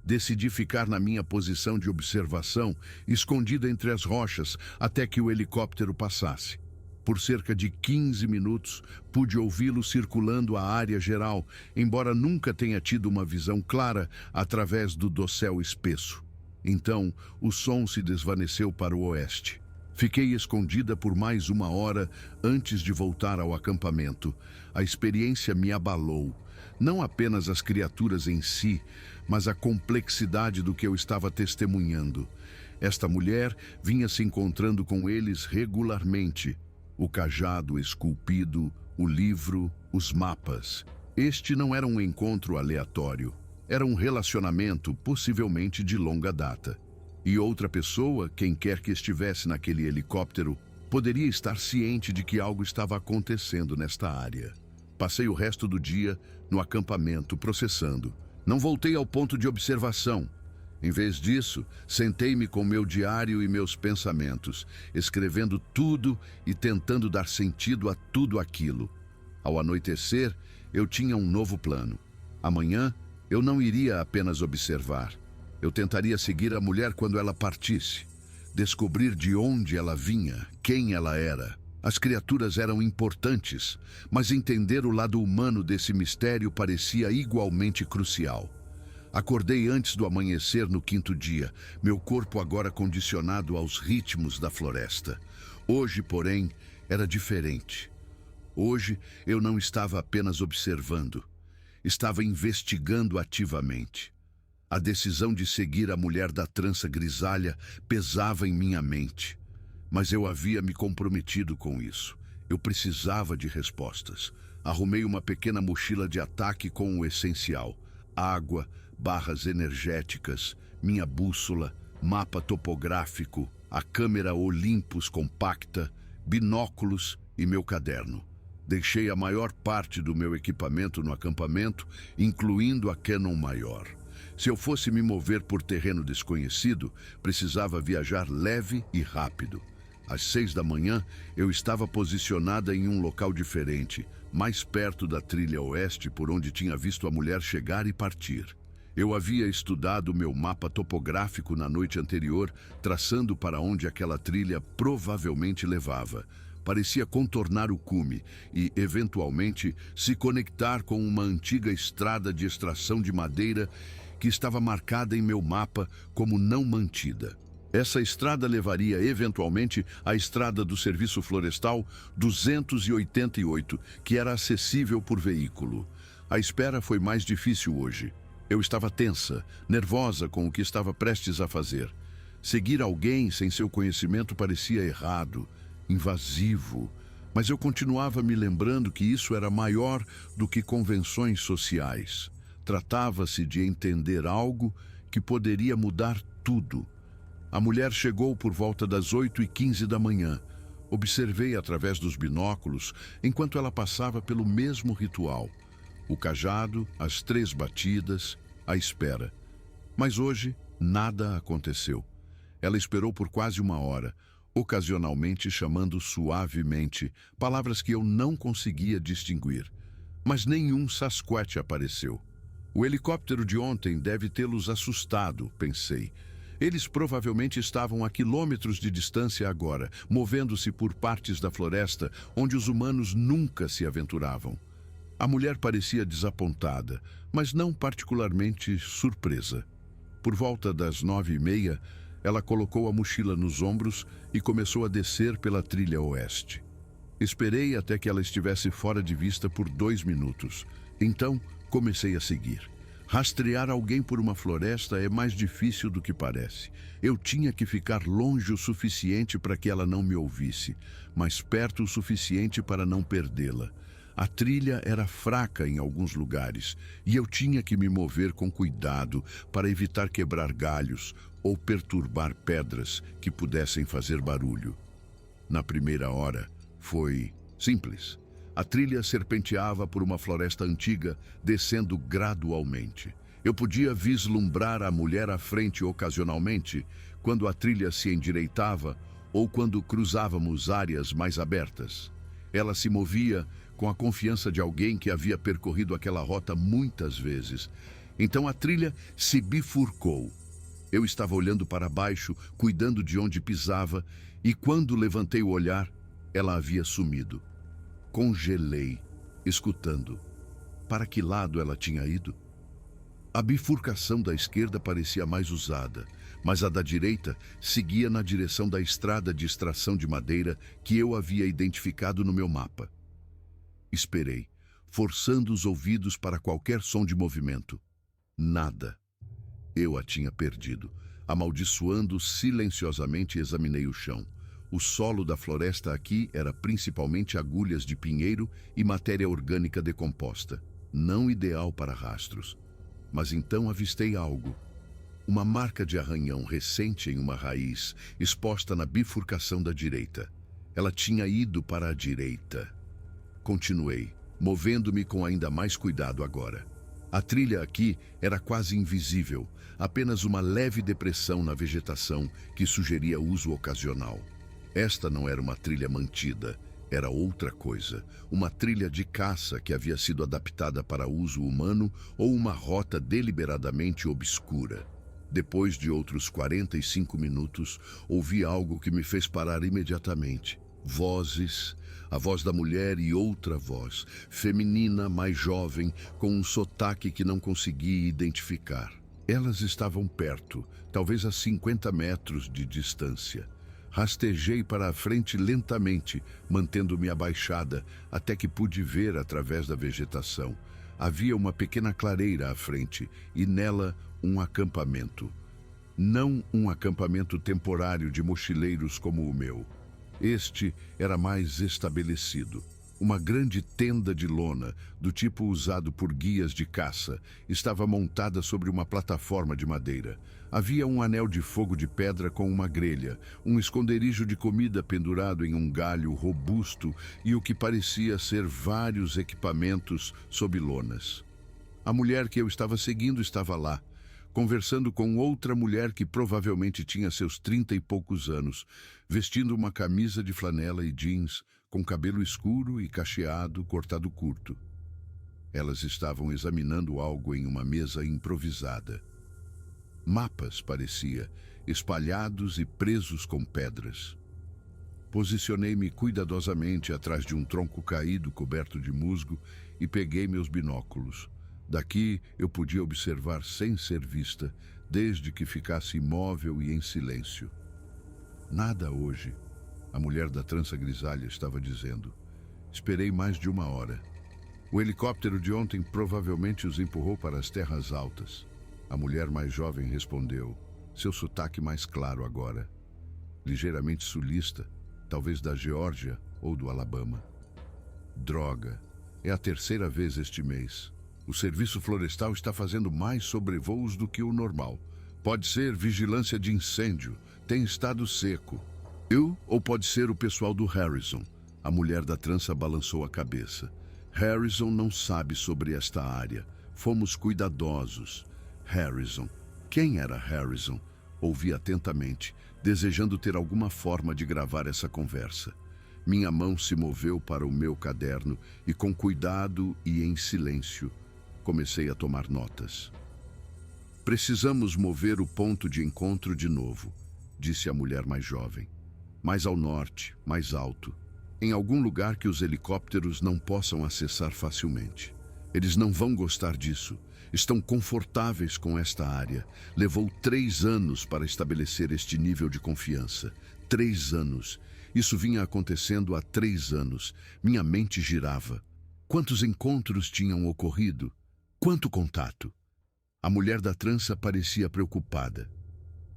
Decidi ficar na minha posição de observação, escondida entre as rochas, até que o helicóptero passasse. Por cerca de 15 minutos, pude ouvi-lo circulando a área geral, embora nunca tenha tido uma visão clara através do dossel espesso. Então, o som se desvaneceu para o oeste. Fiquei escondida por mais 1 hora antes de voltar ao acampamento. A experiência me abalou. Não apenas as criaturas em si, mas a complexidade do que eu estava testemunhando. Esta mulher vinha se encontrando com eles regularmente. O cajado esculpido, o livro, os mapas. Este não era um encontro aleatório. Era um relacionamento, possivelmente de longa data. E outra pessoa, quem quer que estivesse naquele helicóptero, poderia estar ciente de que algo estava acontecendo nesta área. Passei o resto do dia no acampamento, processando. Não voltei ao ponto de observação. Em vez disso, sentei-me com meu diário e meus pensamentos, escrevendo tudo e tentando dar sentido a tudo aquilo. Ao anoitecer, eu tinha um novo plano. Amanhã, eu não iria apenas observar. Eu tentaria seguir a mulher quando ela partisse, descobrir de onde ela vinha, quem ela era. As criaturas eram importantes, mas entender o lado humano desse mistério parecia igualmente crucial. Acordei antes do amanhecer no 5º dia, meu corpo agora condicionado aos ritmos da floresta. Hoje, porém, era diferente. Hoje, eu não estava apenas observando, estava investigando ativamente. A decisão de seguir a mulher da trança grisalha pesava em minha mente, mas eu havia me comprometido com isso. Eu precisava de respostas. Arrumei uma pequena mochila de ataque com o essencial: água, barras energéticas, minha bússola, mapa topográfico, a câmera Olympus compacta, binóculos e meu caderno. Deixei a maior parte do meu equipamento no acampamento, incluindo a Canon maior. Se eu fosse me mover por terreno desconhecido, precisava viajar leve e rápido. Às 6 da manhã, eu estava posicionada em um local diferente, mais perto da trilha oeste por onde tinha visto a mulher chegar e partir. Eu havia estudado meu mapa topográfico na noite anterior, traçando para onde aquela trilha provavelmente levava. Parecia contornar o cume e, eventualmente, se conectar com uma antiga estrada de extração de madeira que estava marcada em meu mapa como não mantida. Essa estrada levaria, eventualmente, à estrada do Serviço Florestal 288, que era acessível por veículo. A espera foi mais difícil hoje. Eu estava tensa, nervosa com o que estava prestes a fazer. Seguir alguém sem seu conhecimento parecia errado, invasivo, mas eu continuava me lembrando que isso era maior do que convenções sociais. Tratava-se de entender algo que poderia mudar tudo. A mulher chegou por volta das 8h15 da manhã. Observei através dos binóculos enquanto ela passava pelo mesmo ritual. O cajado, as 3 batidas, a espera. Mas hoje, nada aconteceu. Ela esperou por quase 1 hora, ocasionalmente chamando suavemente, palavras que eu não conseguia distinguir. Mas nenhum Sasquatch apareceu. O helicóptero de ontem deve tê-los assustado, pensei. Eles provavelmente estavam a quilômetros de distância agora, movendo-se por partes da floresta onde os humanos nunca se aventuravam. A mulher parecia desapontada, mas não particularmente surpresa. Por volta das 9h30, ela colocou a mochila nos ombros e começou a descer pela trilha oeste. Esperei até que ela estivesse fora de vista por 2 minutos. Então, comecei a seguir. Rastrear alguém por uma floresta é mais difícil do que parece. Eu tinha que ficar longe o suficiente para que ela não me ouvisse, mas perto o suficiente para não perdê-la. A trilha era fraca em alguns lugares e eu tinha que me mover com cuidado para evitar quebrar galhos ou perturbar pedras que pudessem fazer barulho. Na primeira hora, foi simples. A trilha serpenteava por uma floresta antiga, descendo gradualmente. Eu podia vislumbrar a mulher à frente ocasionalmente, quando a trilha se endireitava ou quando cruzávamos áreas mais abertas. Ela se movia com a confiança de alguém que havia percorrido aquela rota muitas vezes. Então a trilha se bifurcou. Eu estava olhando para baixo, cuidando de onde pisava, e quando levantei o olhar, ela havia sumido. Congelei, escutando. Para que lado ela tinha ido? A bifurcação da esquerda parecia mais usada, mas a da direita seguia na direção da estrada de extração de madeira que eu havia identificado no meu mapa. Esperei, forçando os ouvidos para qualquer som de movimento. Nada. Eu a tinha perdido. Amaldiçoando silenciosamente, examinei o chão. O solo da floresta aqui era principalmente agulhas de pinheiro e matéria orgânica decomposta, não ideal para rastros. Mas então avistei algo. Uma marca de arranhão recente em uma raiz, exposta na bifurcação da direita. Ela tinha ido para a direita. Continuei, movendo-me com ainda mais cuidado agora. A trilha aqui era quase invisível, apenas uma leve depressão na vegetação que sugeria uso ocasional. Esta não era uma trilha mantida, era outra coisa, uma trilha de caça que havia sido adaptada para uso humano ou uma rota deliberadamente obscura. Depois de outros 45 minutos, ouvi algo que me fez parar imediatamente. Vozes, a voz da mulher e outra voz, feminina, mais jovem, com um sotaque que não consegui identificar. Elas estavam perto, talvez a 50 metros de distância. Rastejei para a frente lentamente, mantendo-me abaixada, até que pude ver através da vegetação. Havia uma pequena clareira à frente e nela um acampamento. Não um acampamento temporário de mochileiros como o meu. Este era mais estabelecido. Uma grande tenda de lona, do tipo usado por guias de caça, estava montada sobre uma plataforma de madeira. Havia um anel de fogo de pedra com uma grelha, um esconderijo de comida pendurado em um galho robusto e o que parecia ser vários equipamentos sob lonas. A mulher que eu estava seguindo estava lá, conversando com outra mulher que provavelmente tinha seus 30 e poucos anos, vestindo uma camisa de flanela e jeans, com cabelo escuro e cacheado cortado curto. Elas estavam examinando algo em uma mesa improvisada. Mapas, parecia, espalhados e presos com pedras. Posicionei-me cuidadosamente atrás de um tronco caído coberto de musgo e peguei meus binóculos. Daqui eu podia observar sem ser vista, desde que ficasse imóvel e em silêncio. Nada hoje, a mulher da trança grisalha estava dizendo. Esperei mais de 1 hora. O helicóptero de ontem provavelmente os empurrou para as terras altas. A mulher mais jovem respondeu, seu sotaque mais claro agora. Ligeiramente sulista, talvez da Geórgia ou do Alabama. Droga, é a 3ª vez este mês. O serviço florestal está fazendo mais sobrevoos do que o normal. Pode ser vigilância de incêndio, tem estado seco. Ou pode ser o pessoal do Harrison. A mulher da trança balançou a cabeça. Harrison não sabe sobre esta área. Fomos cuidadosos. Harrison. Quem era Harrison? Ouvi atentamente, desejando ter alguma forma de gravar essa conversa. Minha mão se moveu para o meu caderno e, com cuidado e em silêncio, comecei a tomar notas. Precisamos mover o ponto de encontro de novo, disse a mulher mais jovem. Mais ao norte, mais alto, em algum lugar que os helicópteros não possam acessar facilmente. Eles não vão gostar disso. Estão confortáveis com esta área. Levou 3 anos para estabelecer este nível de confiança. 3 anos. Isso vinha acontecendo há 3 anos. Minha mente girava. Quantos encontros tinham ocorrido? Quanto contato? A mulher da trança parecia preocupada.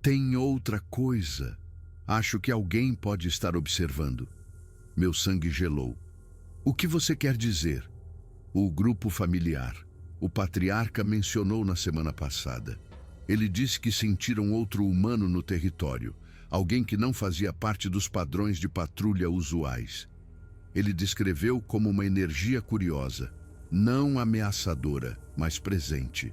Tem outra coisa. Acho que alguém pode estar observando. Meu sangue gelou. O que você quer dizer? O grupo familiar. O patriarca mencionou na semana passada. Ele disse que sentiram outro humano no território, alguém que não fazia parte dos padrões de patrulha usuais. Ele descreveu como uma energia curiosa, não ameaçadora, mas presente.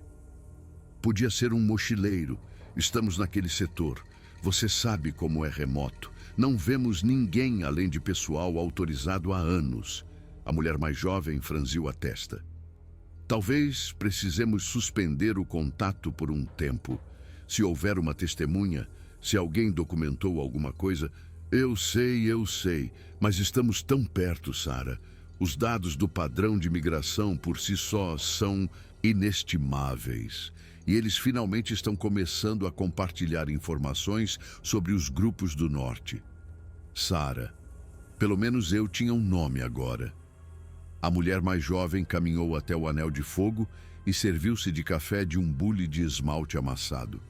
Podia ser um mochileiro. Estamos naquele setor. Você sabe como é remoto. Não vemos ninguém além de pessoal autorizado há anos. A mulher mais jovem franziu a testa. Talvez precisemos suspender o contato por um tempo. Se houver uma testemunha, se alguém documentou alguma coisa... Eu sei, mas estamos tão perto, Sarah. Os dados do padrão de migração por si só são inestimáveis. E eles finalmente estão começando a compartilhar informações sobre os grupos do norte. Sarah, pelo menos eu tinha um nome agora. A mulher mais jovem caminhou até o anel de fogo e serviu-se de café de um bule de esmalte amassado.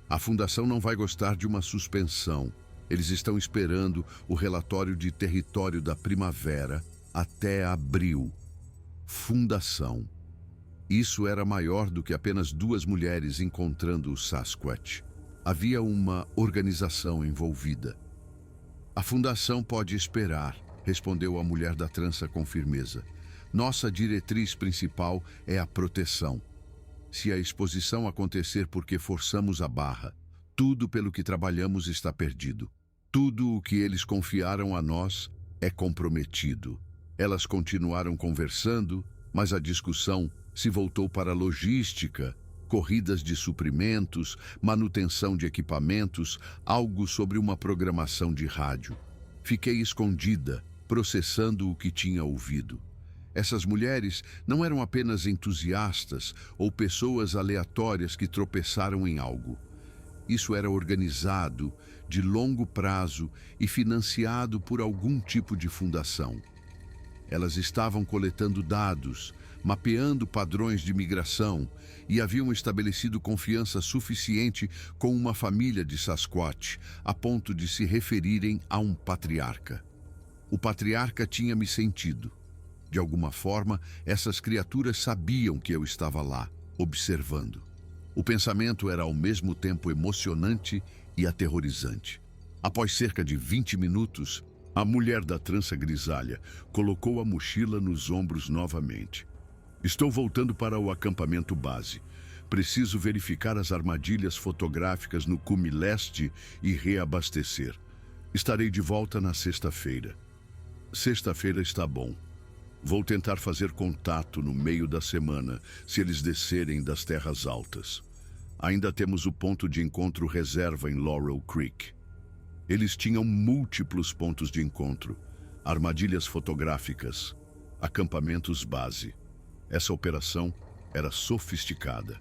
A fundação não vai gostar de uma suspensão. Eles estão esperando o relatório de território da primavera até abril. Fundação. Isso era maior do que apenas duas mulheres encontrando o Sasquatch. Havia uma organização envolvida. A fundação pode esperar, respondeu a mulher da trança com firmeza. Nossa diretriz principal é a proteção. Se a exposição acontecer porque forçamos a barra, tudo pelo que trabalhamos está perdido. Tudo o que eles confiaram a nós é comprometido. Elas continuaram conversando, mas a discussão se voltou para logística, corridas de suprimentos, manutenção de equipamentos, algo sobre uma programação de rádio. Fiquei escondida, processando o que tinha ouvido. Essas mulheres não eram apenas entusiastas ou pessoas aleatórias que tropeçaram em algo. Isso era organizado, de longo prazo e financiado por algum tipo de fundação. Elas estavam coletando dados, mapeando padrões de migração e haviam estabelecido confiança suficiente com uma família de Sasquatch a ponto de se referirem a um patriarca. O patriarca tinha me sentido. De alguma forma, essas criaturas sabiam que eu estava lá, observando. O pensamento era ao mesmo tempo emocionante e aterrorizante. Após cerca de 20 minutos, a mulher da trança grisalha colocou a mochila nos ombros novamente. Estou voltando para o acampamento base. Preciso verificar as armadilhas fotográficas no cume leste e reabastecer. Estarei de volta na sexta-feira. Sexta-feira está bom. Vou tentar fazer contato no meio da semana, se eles descerem das terras altas. Ainda temos o ponto de encontro reserva em Laurel Creek. Eles tinham múltiplos pontos de encontro, armadilhas fotográficas, acampamentos base. Essa operação era sofisticada.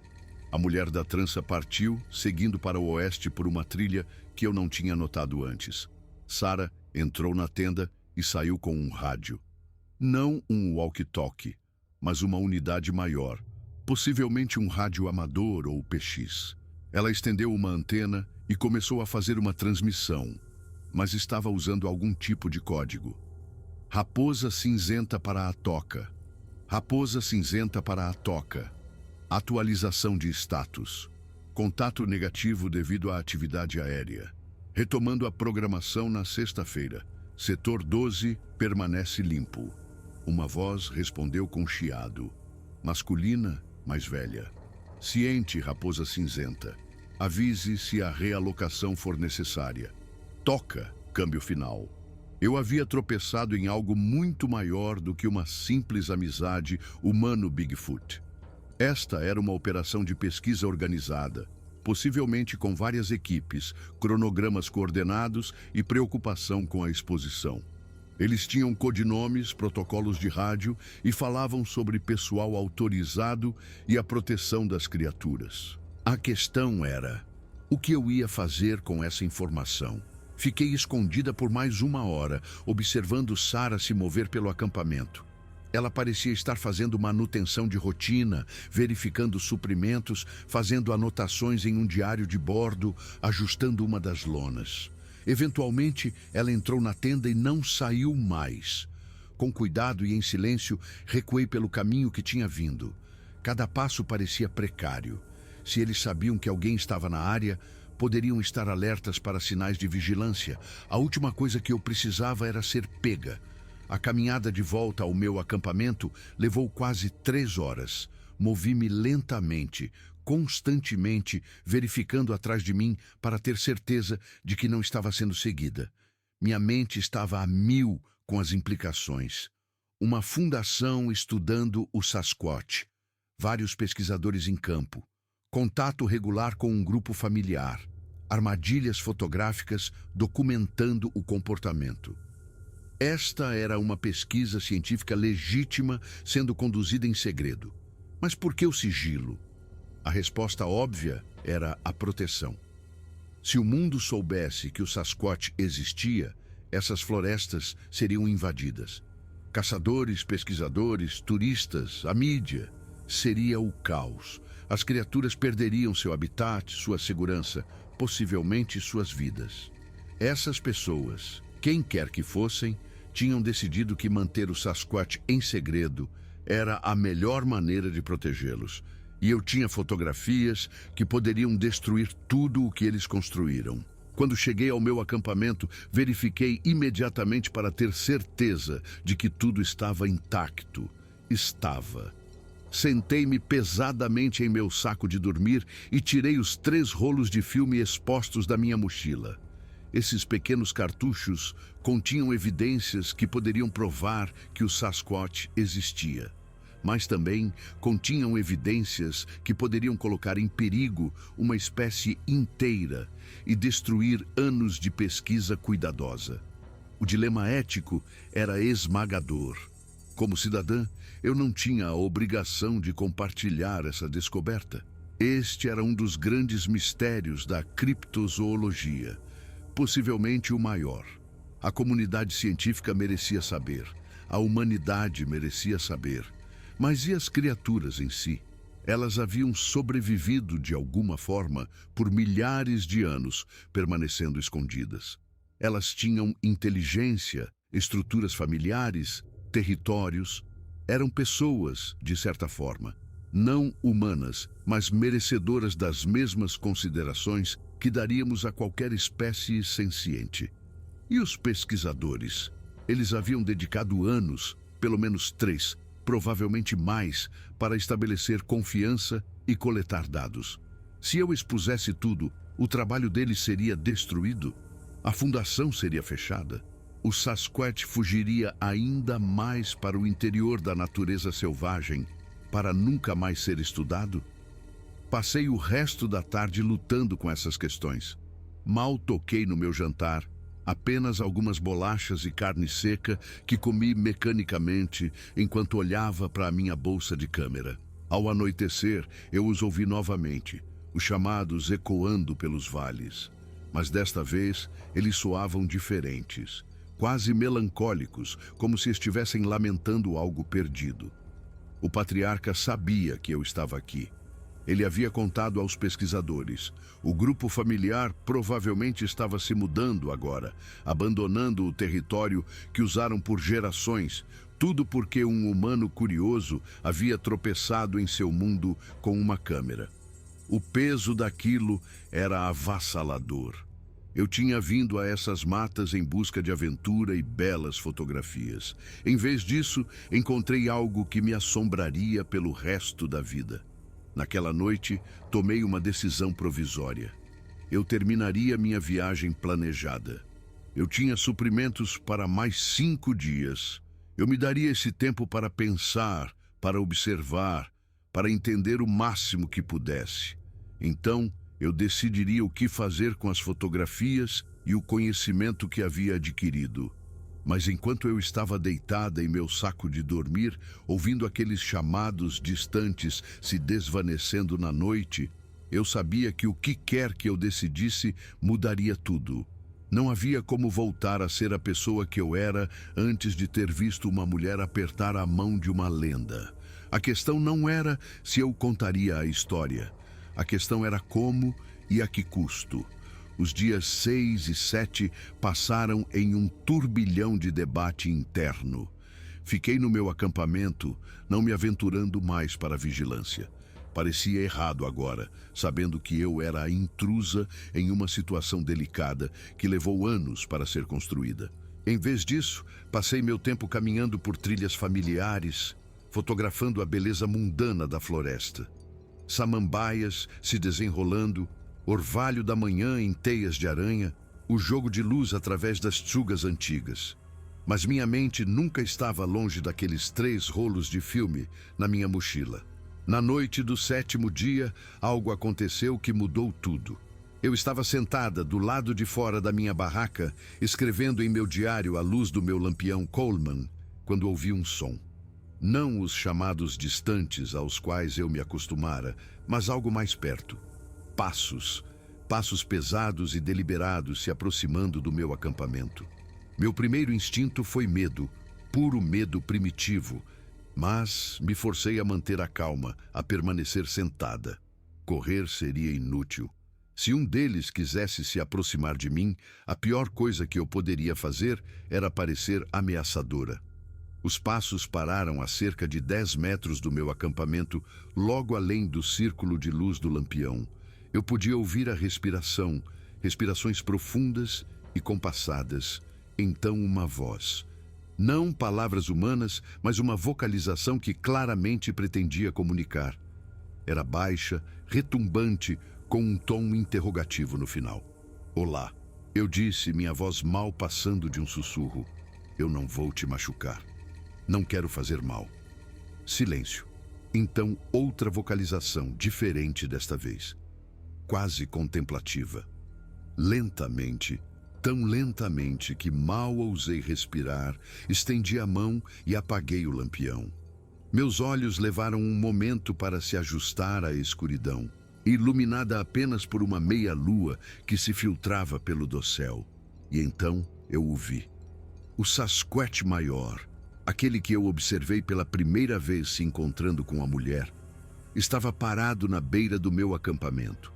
A mulher da trança partiu, seguindo para o oeste por uma trilha que eu não tinha notado antes. Sarah entrou na tenda e saiu com um rádio. Não um walkie-talkie, mas uma unidade maior, possivelmente um rádio amador ou PX. Ela estendeu uma antena e começou a fazer uma transmissão, mas estava usando algum tipo de código. Raposa cinzenta para a toca. Raposa cinzenta para a toca. Atualização de status. Contato negativo devido à atividade aérea. Retomando a programação na sexta-feira. Setor 12 permanece limpo. Uma voz respondeu com chiado. Masculina, mais velha. Ciente, raposa cinzenta. Avise se a realocação for necessária. Toca, câmbio final. Eu havia tropeçado em algo muito maior do que uma simples amizade humano-Bigfoot. Esta era uma operação de pesquisa organizada, possivelmente com várias equipes, cronogramas coordenados e preocupação com a exposição. Eles tinham codinomes, protocolos de rádio e falavam sobre pessoal autorizado e a proteção das criaturas. A questão era, o que eu ia fazer com essa informação? Fiquei escondida por mais 1 hora, observando Sarah se mover pelo acampamento. Ela parecia estar fazendo manutenção de rotina, verificando suprimentos, fazendo anotações em um diário de bordo, ajustando uma das lonas. Eventualmente, ela entrou na tenda e não saiu mais. Com cuidado e em silêncio, recuei pelo caminho que tinha vindo. Cada passo parecia precário. Se eles sabiam que alguém estava na área, poderiam estar alertas para sinais de vigilância. A última coisa que eu precisava era ser pega. A caminhada de volta ao meu acampamento levou quase 3 horas. Movi-me lentamente, constantemente, verificando atrás de mim para ter certeza de que não estava sendo seguida. Minha mente estava a mil com as implicações. Uma fundação estudando o Sasquatch, vários pesquisadores em campo, contato regular com um grupo familiar, armadilhas fotográficas documentando o comportamento. Esta era uma pesquisa científica legítima sendo conduzida em segredo. Mas por que o sigilo? A resposta óbvia era a proteção. Se o mundo soubesse que o Sasquatch existia, essas florestas seriam invadidas. Caçadores, pesquisadores, turistas, a mídia. Seria o caos. As criaturas perderiam seu habitat, sua segurança, possivelmente suas vidas. Essas pessoas, quem quer que fossem, tinham decidido que manter o Sasquatch em segredo era a melhor maneira de protegê-los. E eu tinha fotografias que poderiam destruir tudo o que eles construíram. Quando cheguei ao meu acampamento, verifiquei imediatamente para ter certeza de que tudo estava intacto. Estava. Sentei-me pesadamente em meu saco de dormir e tirei os 3 rolos de filme expostos da minha mochila. Esses pequenos cartuchos continham evidências que poderiam provar que o Sasquatch existia, mas também continham evidências que poderiam colocar em perigo uma espécie inteira e destruir anos de pesquisa cuidadosa. O dilema ético era esmagador. Como cidadã, eu não tinha a obrigação de compartilhar essa descoberta. Este era um dos grandes mistérios da criptozoologia, possivelmente o maior. A comunidade científica merecia saber, a humanidade merecia saber. Mas e as criaturas em si? Elas haviam sobrevivido de alguma forma por milhares de anos, permanecendo escondidas. Elas tinham inteligência, estruturas familiares, territórios. Eram pessoas, de certa forma, não humanas, mas merecedoras das mesmas considerações que daríamos a qualquer espécie senciente. E os pesquisadores? Eles haviam dedicado anos, pelo menos 3, provavelmente mais, para estabelecer confiança e coletar dados. Se eu expusesse tudo, o trabalho deles seria destruído. A fundação seria fechada. O Sasquatch fugiria ainda mais para o interior da natureza selvagem, para nunca mais ser estudado. Passei o resto da tarde lutando com essas questões. Mal toquei no meu jantar, apenas algumas bolachas e carne seca que comi mecanicamente enquanto olhava para a minha bolsa de câmera. Ao anoitecer, eu os ouvi novamente, os chamados ecoando pelos vales. Mas desta vez, eles soavam diferentes, quase melancólicos, como se estivessem lamentando algo perdido. O patriarca sabia que eu estava aqui. Ele havia contado aos pesquisadores. O grupo familiar provavelmente estava se mudando agora, abandonando o território que usaram por gerações, tudo porque um humano curioso havia tropeçado em seu mundo com uma câmera. O peso daquilo era avassalador. Eu tinha vindo a essas matas em busca de aventura e belas fotografias. Em vez disso, encontrei algo que me assombraria pelo resto da vida. Naquela noite, tomei uma decisão provisória. Eu terminaria minha viagem planejada. Eu tinha suprimentos para mais 5 dias. Eu me daria esse tempo para pensar, para observar, para entender o máximo que pudesse. Então, eu decidiria o que fazer com as fotografias e o conhecimento que havia adquirido. Mas enquanto eu estava deitada em meu saco de dormir, ouvindo aqueles chamados distantes se desvanecendo na noite, eu sabia que o que quer que eu decidisse mudaria tudo. Não havia como voltar a ser a pessoa que eu era antes de ter visto uma mulher apertar a mão de uma lenda. A questão não era se eu contaria a história. A questão era como e a que custo. Os dias 6 e 7 passaram em um turbilhão de debate interno. Fiquei no meu acampamento, não me aventurando mais para a vigilância. Parecia errado agora, sabendo que eu era a intrusa em uma situação delicada que levou anos para ser construída. Em vez disso, passei meu tempo caminhando por trilhas familiares, fotografando a beleza mundana da floresta. Samambaias se desenrolando, orvalho da manhã em teias de aranha, o jogo de luz através das tsugas antigas. Mas minha mente nunca estava longe daqueles 3 rolos de filme na minha mochila. Na noite do 7º dia, algo aconteceu que mudou tudo. Eu estava sentada do lado de fora da minha barraca, escrevendo em meu diário à luz do meu lampião Coleman, quando ouvi um som. Não os chamados distantes aos quais eu me acostumara, mas algo mais perto. Passos. Passos pesados e deliberados se aproximando do meu acampamento. Meu primeiro instinto foi medo, puro medo primitivo, mas me forcei a manter a calma, a permanecer sentada. Correr seria inútil. Se um deles quisesse se aproximar de mim, a pior coisa que eu poderia fazer era parecer ameaçadora. Os passos pararam a cerca de 10 metros do meu acampamento, logo além do círculo de luz do lampião. Eu podia ouvir a respiração, respirações profundas e compassadas. Então uma voz. Não palavras humanas, mas uma vocalização que claramente pretendia comunicar. Era baixa, retumbante, com um tom interrogativo no final. Olá, eu disse, minha voz mal passando de um sussurro. Eu não vou te machucar. Não quero fazer mal. Silêncio. Então outra vocalização, diferente desta vez. Quase contemplativa. Lentamente, tão lentamente que mal ousei respirar, estendi a mão e apaguei o lampião. Meus olhos levaram um momento para se ajustar à escuridão, iluminada apenas por uma meia-lua que se filtrava pelo dossel. E então eu o vi. O Sasquatch maior, aquele que eu observei pela primeira vez se encontrando com a mulher, estava parado na beira do meu acampamento.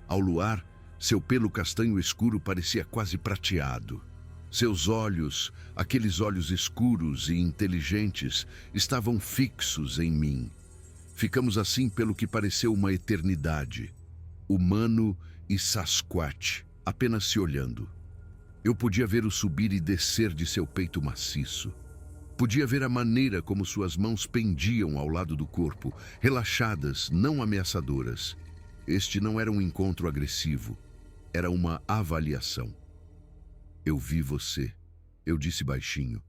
Ao luar, seu pelo castanho escuro parecia quase prateado. Seus olhos, aqueles olhos escuros e inteligentes, estavam fixos em mim. Ficamos assim pelo que pareceu uma eternidade. Humano e Sasquatch, apenas se olhando. Eu podia ver o subir e descer de seu peito maciço. Podia ver a maneira como suas mãos pendiam ao lado do corpo, relaxadas, não ameaçadoras. Este não era um encontro agressivo. Era uma avaliação. Eu vi você, eu disse baixinho.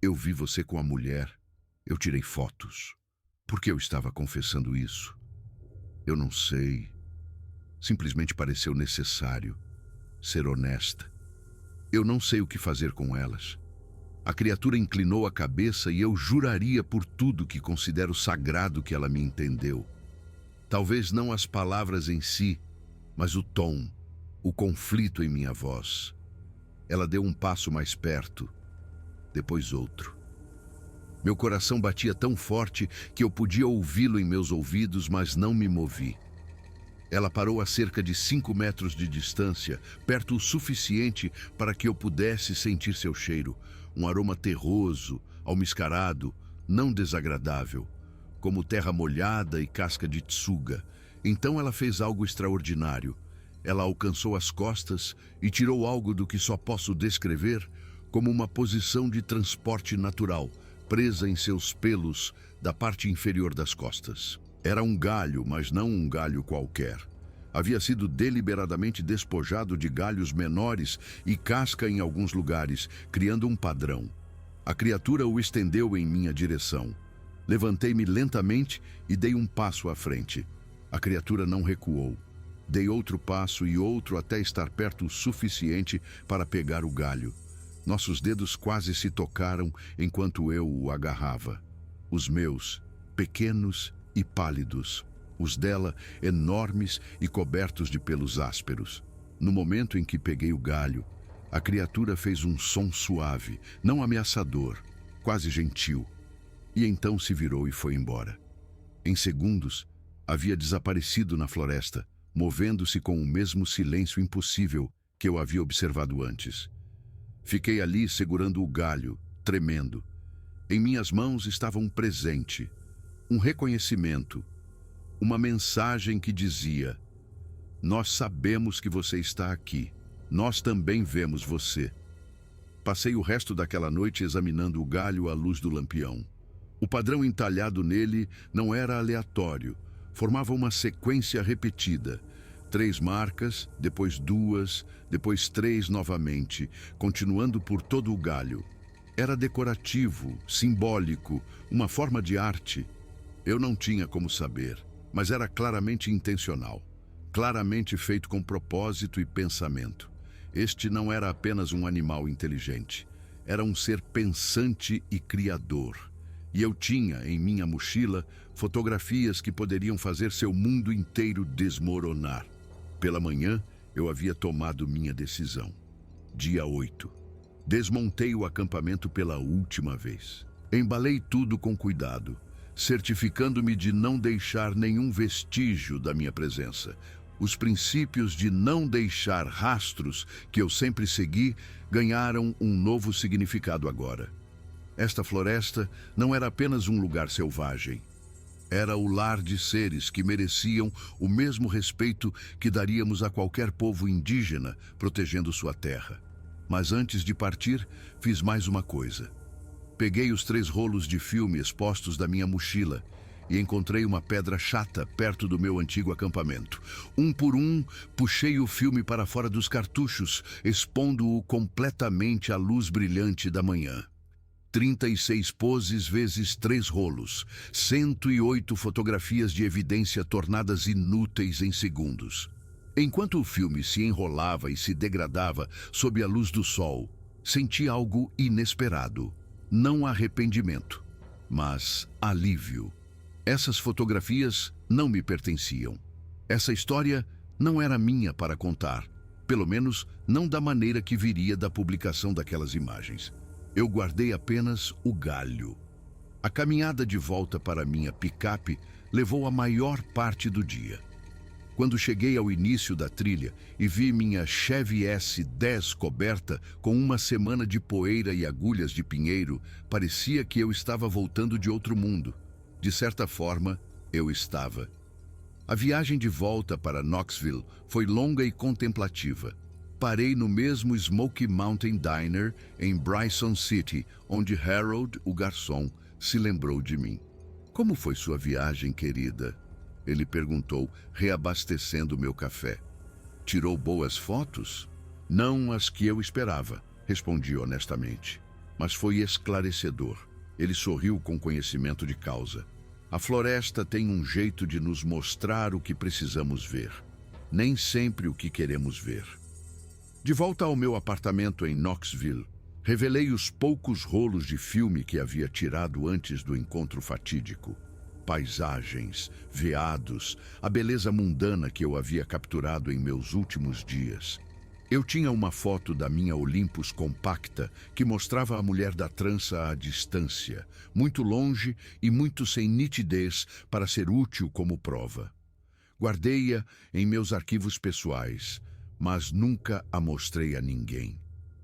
Eu vi você com a mulher. Eu tirei fotos. Por que eu estava confessando isso? Eu não sei. Simplesmente pareceu necessário ser honesta. Eu não sei o que fazer com elas. A criatura inclinou a cabeça e eu juraria por tudo que considero sagrado que ela me entendeu. Talvez não as palavras em si, mas o tom, o conflito em minha voz. Ela deu um passo mais perto, depois outro. Meu coração batia tão forte que eu podia ouvi-lo em meus ouvidos, mas não me movi. Ela parou a cerca de 5 metros de distância, perto o suficiente para que eu pudesse sentir seu cheiro, um aroma terroso, almiscarado, não desagradável, como terra molhada e casca de tsuga. Então ela fez algo extraordinário. Ela alcançou as costas e tirou algo do que só posso descrever como uma posição de transporte natural, presa em seus pelos da parte inferior das costas. Era um galho, mas não um galho qualquer. Havia sido deliberadamente despojado de galhos menores e casca em alguns lugares, criando um padrão. A criatura o estendeu em minha direção. Levantei-me lentamente e dei um passo à frente. A criatura não recuou. Dei outro passo e outro até estar perto o suficiente para pegar o galho. Nossos dedos quase se tocaram enquanto eu o agarrava. Os meus, pequenos e pálidos. Os dela, enormes e cobertos de pelos ásperos. No momento em que peguei o galho, a criatura fez um som suave, não ameaçador, quase gentil. E então se virou e foi embora. Em segundos, havia desaparecido na floresta, movendo-se com o mesmo silêncio impossível que eu havia observado antes. Fiquei ali segurando o galho, tremendo. Em minhas mãos estava um presente, um reconhecimento, uma mensagem que dizia: nós sabemos que você está aqui. Nós também vemos você. Passei o resto daquela noite examinando o galho à luz do lampião. O padrão entalhado nele não era aleatório, formava uma sequência repetida. 3 marcas, depois 2, depois 3 novamente, continuando por todo o galho. Era decorativo, simbólico, uma forma de arte. Eu não tinha como saber, mas era claramente intencional, claramente feito com propósito e pensamento. Este não era apenas um animal inteligente, era um ser pensante e criador. E eu tinha, em minha mochila, fotografias que poderiam fazer seu mundo inteiro desmoronar. Pela manhã, eu havia tomado minha decisão. Dia 8. Desmontei o acampamento pela última vez. Embalei tudo com cuidado, certificando-me de não deixar nenhum vestígio da minha presença. Os princípios de não deixar rastros que eu sempre segui ganharam um novo significado agora. Esta floresta não era apenas um lugar selvagem. Era o lar de seres que mereciam o mesmo respeito que daríamos a qualquer povo indígena protegendo sua terra. Mas antes de partir, fiz mais uma coisa. Peguei os 3 rolos de filme expostos da minha mochila e encontrei uma pedra chata perto do meu antigo acampamento. Um por um, puxei o filme para fora dos cartuchos, expondo-o completamente à luz brilhante da manhã. 36 poses vezes 3 rolos, 108 fotografias de evidência tornadas inúteis em segundos. Enquanto o filme se enrolava e se degradava sob a luz do sol, senti algo inesperado. Não arrependimento, mas alívio. Essas fotografias não me pertenciam. Essa história não era minha para contar, pelo menos não da maneira que viria da publicação daquelas imagens. Eu guardei apenas o galho. A caminhada de volta para minha picape levou a maior parte do dia. Quando cheguei ao início da trilha e vi minha Chevy S10 coberta com uma semana de poeira e agulhas de pinheiro, parecia que eu estava voltando de outro mundo. De certa forma, eu estava. A viagem de volta para Knoxville foi longa e contemplativa. Parei no mesmo Smoky Mountain Diner em Bryson City, onde Harold, o garçom, se lembrou de mim. "Como foi sua viagem, querida?" Ele perguntou, reabastecendo meu café. "Tirou boas fotos?" "Não as que eu esperava", respondi honestamente. Mas foi esclarecedor. Ele sorriu com conhecimento de causa. "A floresta tem um jeito de nos mostrar o que precisamos ver, nem sempre o que queremos ver." De volta ao meu apartamento em Knoxville, revelei os poucos rolos de filme que havia tirado antes do encontro fatídico. Paisagens, veados, a beleza mundana que eu havia capturado em meus últimos dias. Eu tinha uma foto da minha Olympus compacta que mostrava a mulher da trança à distância, muito longe e muito sem nitidez para ser útil como prova. Guardei-a em meus arquivos pessoais, mas nunca a mostrei a ninguém.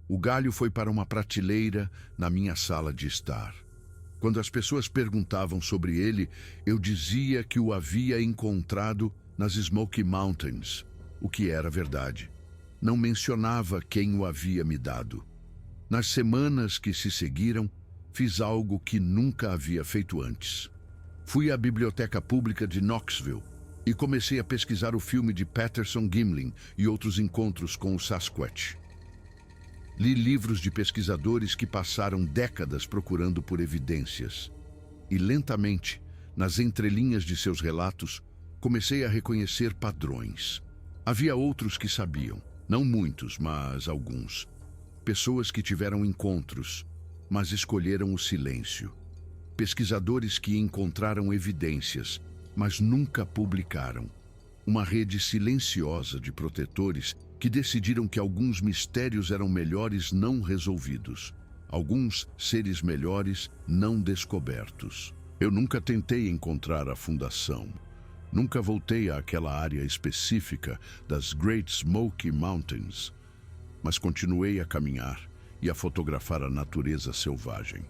O galho foi para uma prateleira na minha sala de estar. Quando as pessoas perguntavam sobre ele, eu dizia que o havia encontrado nas Smoky Mountains, o que era verdade. Não mencionava quem o havia me dado. Nas semanas que se seguiram, fiz algo que nunca havia feito antes. Fui à Biblioteca Pública de Knoxville e comecei a pesquisar o filme de Patterson Gimlin e outros encontros com o Sasquatch. Li livros de pesquisadores que passaram décadas procurando por evidências. E lentamente, nas entrelinhas de seus relatos, comecei a reconhecer padrões. Havia outros que sabiam, não muitos, mas alguns. Pessoas que tiveram encontros, mas escolheram o silêncio. Pesquisadores que encontraram evidências, mas nunca publicaram. Uma rede silenciosa de protetores que decidiram que alguns mistérios eram melhores não resolvidos, alguns seres melhores não descobertos. Eu nunca tentei encontrar a fundação. Nunca voltei àquela área específica das Great Smoky Mountains, mas continuei a caminhar e a fotografar a natureza selvagem.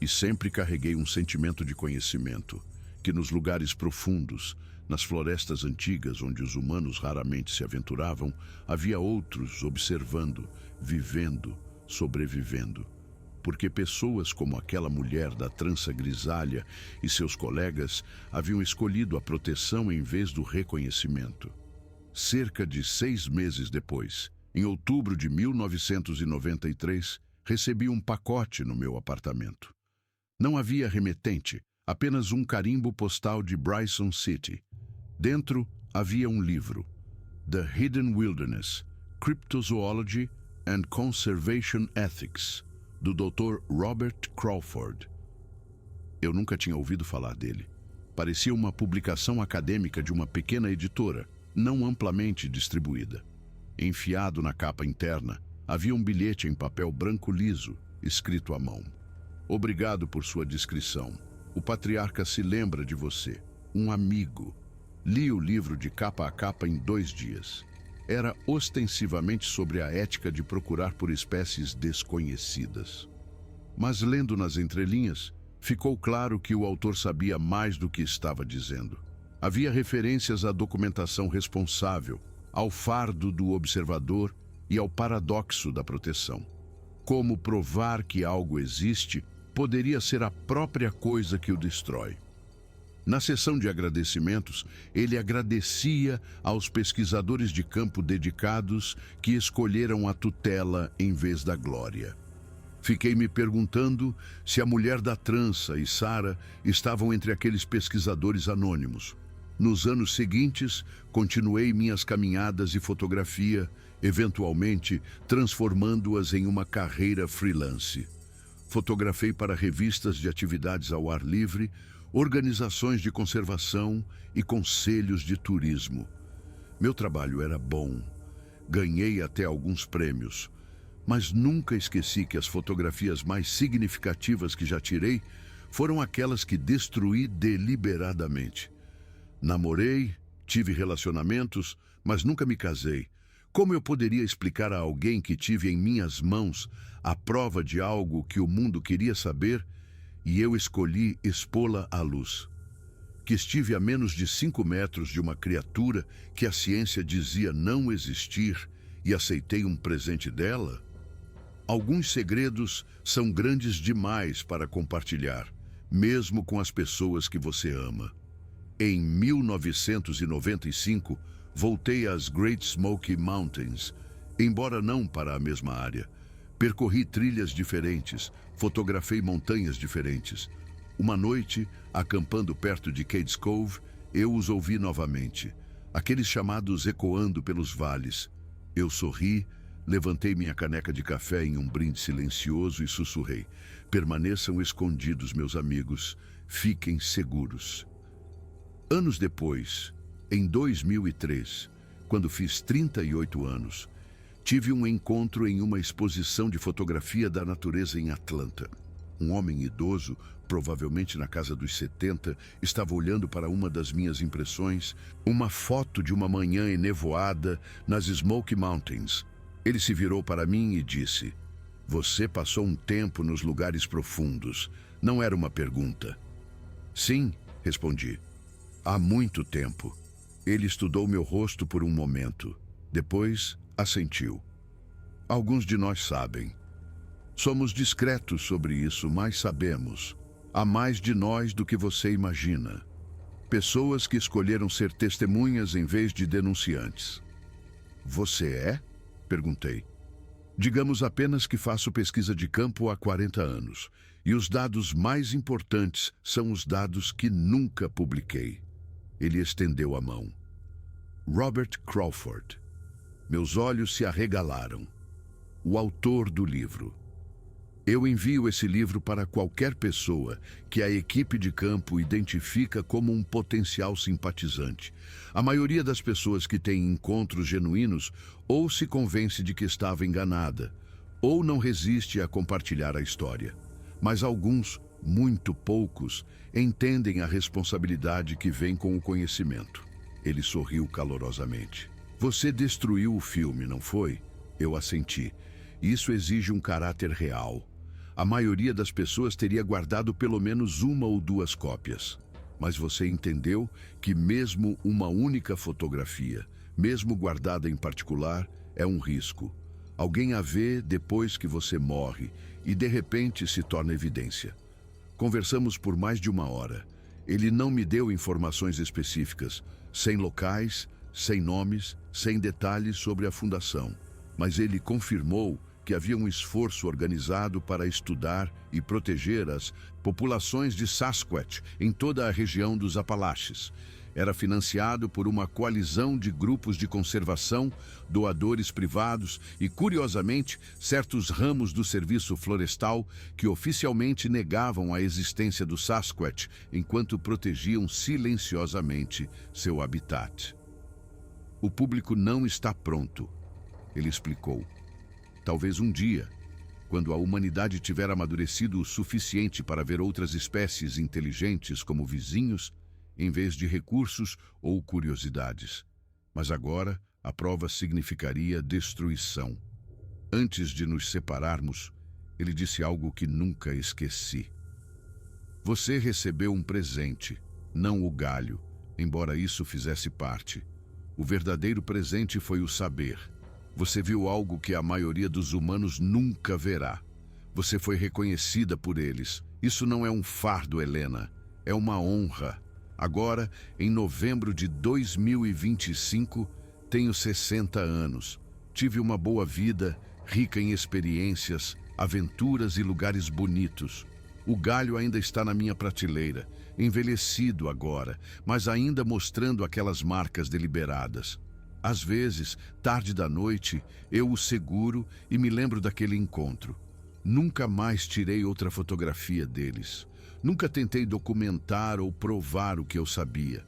E sempre carreguei um sentimento de conhecimento, que nos lugares profundos, nas florestas antigas onde os humanos raramente se aventuravam, havia outros observando, vivendo, sobrevivendo. Porque pessoas como aquela mulher da trança grisalha e seus colegas haviam escolhido a proteção em vez do reconhecimento. Cerca de 6 meses depois, em outubro de 1993, recebi um pacote no meu apartamento. Não havia remetente, apenas um carimbo postal de Bryson City. Dentro havia um livro, The Hidden Wilderness, Cryptozoology and Conservation Ethics, do Dr. Robert Crawford. Eu nunca tinha ouvido falar dele. Parecia uma publicação acadêmica de uma pequena editora, não amplamente distribuída. Enfiado na capa interna, havia um bilhete em papel branco liso, escrito à mão. Obrigado por sua descrição. O patriarca se lembra de você. Um amigo. Li o livro de capa a capa em 2 dias. Era ostensivamente sobre a ética de procurar por espécies desconhecidas. Mas lendo nas entrelinhas, ficou claro que o autor sabia mais do que estava dizendo. Havia referências à documentação responsável, ao fardo do observador e ao paradoxo da proteção. Como provar que algo existe poderia ser a própria coisa que o destrói. Na sessão de agradecimentos, ele agradecia aos pesquisadores de campo dedicados que escolheram a tutela em vez da glória. Fiquei me perguntando se a mulher da trança e Sarah estavam entre aqueles pesquisadores anônimos. Nos anos seguintes, continuei minhas caminhadas de fotografia, eventualmente transformando-as em uma carreira freelance. Fotografei para revistas de atividades ao ar livre, organizações de conservação e conselhos de turismo. Meu trabalho era bom. Ganhei até alguns prêmios. Mas nunca esqueci que as fotografias mais significativas que já tirei foram aquelas que destruí deliberadamente. Namorei, tive relacionamentos, mas nunca me casei. Como eu poderia explicar a alguém que tive em minhas mãos a prova de algo que o mundo queria saber e eu escolhi expô-la à luz? Que estive a menos de 5 metros de uma criatura que a ciência dizia não existir e aceitei um presente dela? Alguns segredos são grandes demais para compartilhar, mesmo com as pessoas que você ama. Em 1995, voltei às Great Smoky Mountains, embora não para a mesma área. Percorri trilhas diferentes, fotografei montanhas diferentes. Uma noite, acampando perto de Cades Cove, eu os ouvi novamente, aqueles chamados ecoando pelos vales. Eu sorri, levantei minha caneca de café em um brinde silencioso e sussurrei: permaneçam escondidos, meus amigos, fiquem seguros. Anos depois, em 2003, quando fiz 38 anos, tive um encontro em uma exposição de fotografia da natureza em Atlanta. Um homem idoso, provavelmente na casa dos 70, estava olhando para uma das minhas impressões, uma foto de uma manhã enevoada nas Smoky Mountains. Ele se virou para mim e disse: "Você passou um tempo nos lugares profundos." Não era uma pergunta. "Sim", respondi. "Há muito tempo." Ele estudou meu rosto por um momento. Depois, assentiu. "Alguns de nós sabem. Somos discretos sobre isso, mas sabemos. Há mais de nós do que você imagina. Pessoas que escolheram ser testemunhas em vez de denunciantes." "Você é?" perguntei. "Digamos apenas que faço pesquisa de campo há 40 anos. E os dados mais importantes são os dados que nunca publiquei." Ele estendeu a mão. Robert Crawford. Meus olhos se arregalaram. O autor do livro. Eu envio esse livro para qualquer pessoa que a equipe de campo identifica como um potencial simpatizante. A maioria das pessoas que têm encontros genuínos ou se convence de que estava enganada, ou não resiste a compartilhar a história. Mas alguns, muito poucos, entendem a responsabilidade que vem com o conhecimento. Ele sorriu calorosamente. "Você destruiu o filme, não foi?" Eu assenti. "Isso exige um caráter real. A maioria das pessoas teria guardado pelo menos 1 ou 2 cópias. Mas você entendeu que mesmo uma única fotografia, mesmo guardada em particular, é um risco. Alguém a vê depois que você morre e de repente se torna evidência. Conversamos por mais de 1 hora. Ele não me deu informações específicas, sem locais, sem nomes, sem detalhes sobre a fundação. Mas ele confirmou que havia um esforço organizado para estudar e proteger as populações de Sasquatch em toda a região dos Apalaches. Era financiado por uma coalizão de grupos de conservação, doadores privados e, curiosamente, certos ramos do serviço florestal que oficialmente negavam a existência do Sasquatch enquanto protegiam silenciosamente seu habitat. O público não está pronto, ele explicou. Talvez um dia, quando a humanidade tiver amadurecido o suficiente para ver outras espécies inteligentes como vizinhos, em vez de recursos ou curiosidades. Mas agora, a prova significaria destruição. Antes de nos separarmos, ele disse algo que nunca esqueci. Você recebeu um presente, não o galho, embora isso fizesse parte. O verdadeiro presente foi o saber. Você viu algo que a maioria dos humanos nunca verá. Você foi reconhecida por eles. Isso não é um fardo, Helena. É uma honra. Agora, em novembro de 2025, tenho 60 anos. Tive uma boa vida, rica em experiências, aventuras e lugares bonitos. O galho ainda está na minha prateleira, envelhecido agora, mas ainda mostrando aquelas marcas deliberadas. Às vezes, tarde da noite, eu o seguro e me lembro daquele encontro. Nunca mais tirei outra fotografia deles. Nunca tentei documentar ou provar o que eu sabia.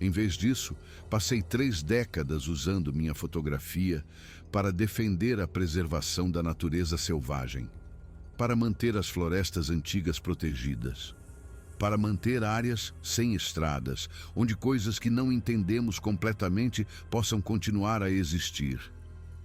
Em vez disso, passei 3 décadas usando minha fotografia para defender a preservação da natureza selvagem, para manter as florestas antigas protegidas, para manter áreas sem estradas, onde coisas que não entendemos completamente possam continuar a existir.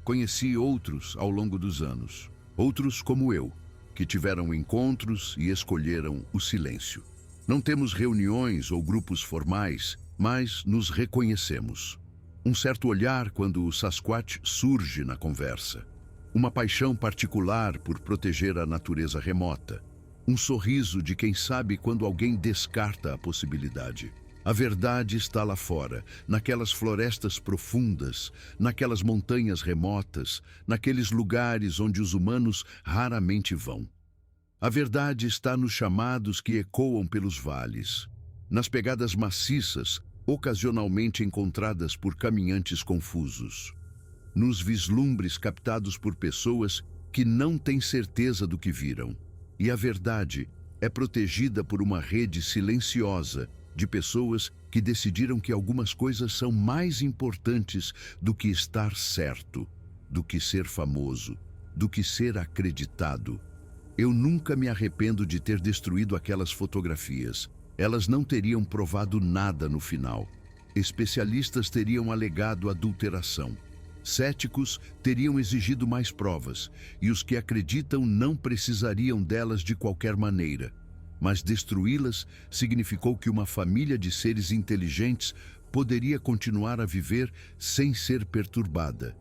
Conheci outros ao longo dos anos, outros como eu, que tiveram encontros e escolheram o silêncio. Não temos reuniões ou grupos formais, mas nos reconhecemos. Um certo olhar quando o Sasquatch surge na conversa. Uma paixão particular por proteger a natureza remota. Um sorriso de quem sabe quando alguém descarta a possibilidade. A verdade está lá fora, naquelas florestas profundas, naquelas montanhas remotas, naqueles lugares onde os humanos raramente vão. A verdade está nos chamados que ecoam pelos vales, nas pegadas maciças, ocasionalmente encontradas por caminhantes confusos, nos vislumbres captados por pessoas que não têm certeza do que viram. E a verdade é protegida por uma rede silenciosa de pessoas que decidiram que algumas coisas são mais importantes do que estar certo, do que ser famoso, do que ser acreditado. Eu nunca me arrependo de ter destruído aquelas fotografias. Elas não teriam provado nada no final. Especialistas teriam alegado adulteração. Céticos teriam exigido mais provas, e os que acreditam não precisariam delas de qualquer maneira. Mas destruí-las significou que uma família de seres inteligentes poderia continuar a viver sem ser perturbada.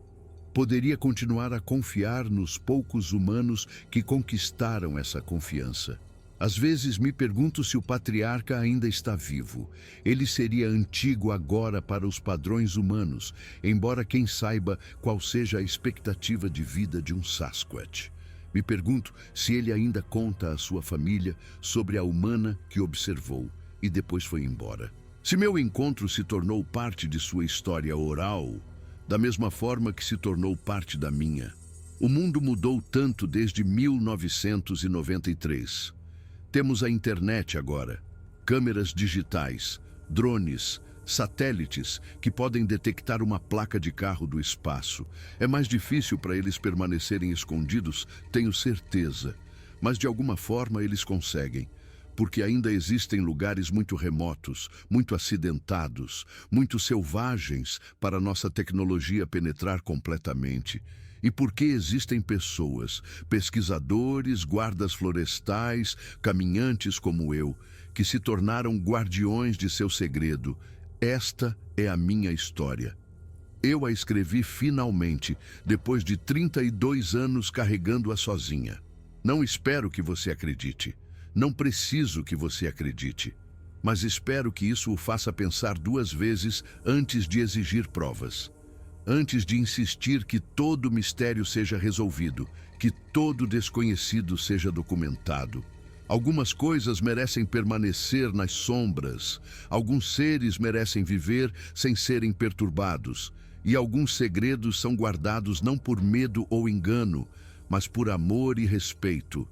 Poderia continuar a confiar nos poucos humanos que conquistaram essa confiança. Às vezes me pergunto se o patriarca ainda está vivo. Ele seria antigo agora para os padrões humanos, embora quem saiba qual seja a expectativa de vida de um Sasquatch. Me pergunto se ele ainda conta à sua família sobre a humana que observou e depois foi embora. Se meu encontro se tornou parte de sua história oral, da mesma forma que se tornou parte da minha. O mundo mudou tanto desde 1993. Temos a internet agora, câmeras digitais, drones, satélites que podem detectar uma placa de carro do espaço. É mais difícil para eles permanecerem escondidos, tenho certeza. Mas de alguma forma eles conseguem, porque ainda existem lugares muito remotos, muito acidentados, muito selvagens para nossa tecnologia penetrar completamente. E porque existem pessoas, pesquisadores, guardas florestais, caminhantes como eu, que se tornaram guardiões de seu segredo. Esta é a minha história. Eu a escrevi finalmente, depois de 32 anos carregando-a sozinha. Não espero que você acredite. Não preciso que você acredite. Mas espero que isso o faça pensar duas vezes antes de exigir provas. Antes de insistir que todo mistério seja resolvido, que todo desconhecido seja documentado. Algumas coisas merecem permanecer nas sombras, alguns seres merecem viver sem serem perturbados, e alguns segredos são guardados não por medo ou engano, mas por amor e respeito.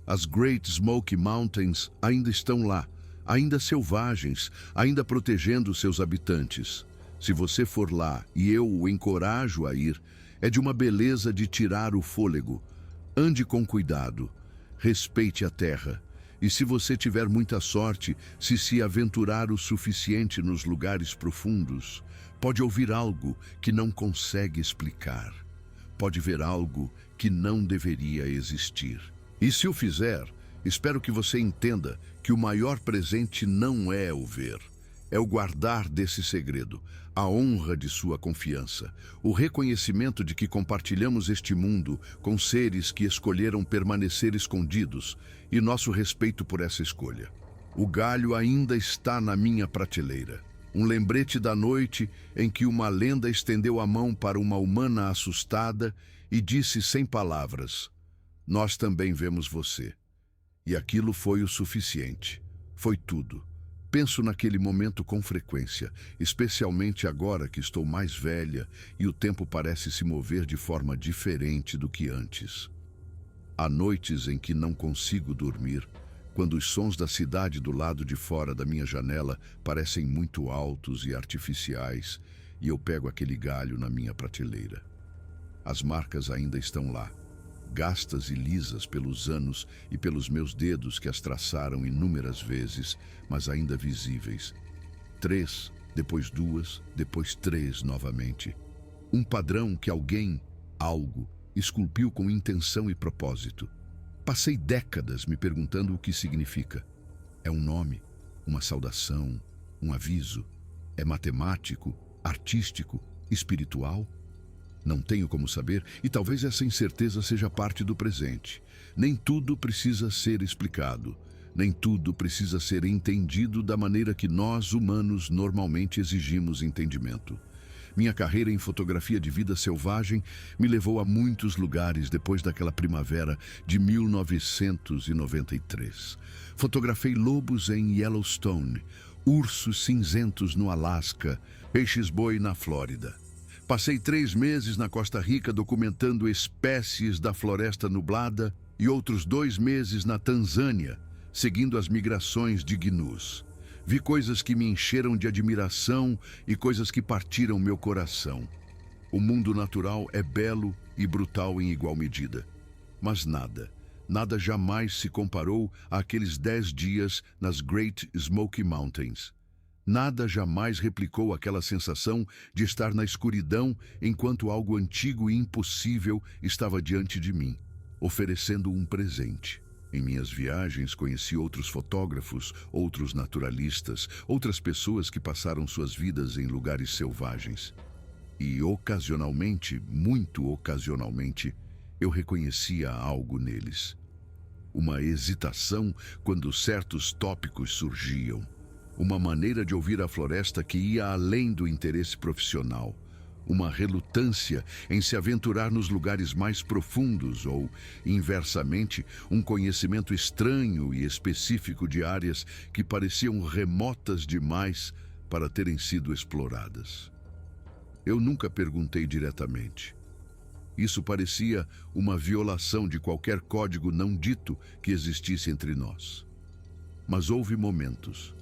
As Great Smoky Mountains ainda estão lá, ainda selvagens, ainda protegendo seus habitantes. Se você for lá e eu o encorajo a ir, é de uma beleza de tirar o fôlego. Ande com cuidado, respeite a terra. E se você tiver muita sorte, se aventurar o suficiente nos lugares profundos, pode ouvir algo que não consegue explicar. Pode ver algo que não deveria existir. E se o fizer, espero que você entenda que o maior presente não é o ver. É o guardar desse segredo, a honra de sua confiança, o reconhecimento de que compartilhamos este mundo com seres que escolheram permanecer escondidos e nosso respeito por essa escolha. O galho ainda está na minha prateleira. Um lembrete da noite em que uma lenda estendeu a mão para uma humana assustada e disse sem palavras: "Nós também vemos você." E aquilo foi o suficiente. Foi tudo. Penso naquele momento com frequência, especialmente agora que estou mais velha e o tempo parece se mover de forma diferente do que antes. Há noites em que não consigo dormir, quando os sons da cidade do lado de fora da minha janela parecem muito altos e artificiais, e eu pego aquele galho na minha prateleira. As marcas ainda estão lá, gastas e lisas pelos anos e pelos meus dedos que as traçaram inúmeras vezes, mas ainda visíveis. 3, depois 2, depois 3 novamente. Um padrão que alguém, algo, esculpiu com intenção e propósito. Passei décadas me perguntando o que significa. É um nome, uma saudação, um aviso? É matemático, artístico, espiritual? Não tenho como saber, e talvez essa incerteza seja parte do presente. Nem tudo precisa ser explicado. Nem tudo precisa ser entendido da maneira que nós, humanos, normalmente exigimos entendimento. Minha carreira em fotografia de vida selvagem me levou a muitos lugares depois daquela primavera de 1993. Fotografei lobos em Yellowstone, ursos cinzentos no Alasca, peixes-boi na Flórida. Passei 3 meses na Costa Rica documentando espécies da floresta nublada e outros 2 meses na Tanzânia, seguindo as migrações de gnus. Vi coisas que me encheram de admiração e coisas que partiram meu coração. O mundo natural é belo e brutal em igual medida. Mas nada jamais se comparou àqueles 10 dias nas Great Smoky Mountains. Nada jamais replicou aquela sensação de estar na escuridão enquanto algo antigo e impossível estava diante de mim, oferecendo um presente. Em minhas viagens conheci outros fotógrafos, outros naturalistas, outras pessoas que passaram suas vidas em lugares selvagens. E ocasionalmente, muito ocasionalmente, eu reconhecia algo neles. Uma hesitação quando certos tópicos surgiam. Uma maneira de ouvir a floresta que ia além do interesse profissional. Uma relutância em se aventurar nos lugares mais profundos ou, inversamente, um conhecimento estranho e específico de áreas que pareciam remotas demais para terem sido exploradas. Eu nunca perguntei diretamente. Isso parecia uma violação de qualquer código não dito que existisse entre nós. Mas houve momentos.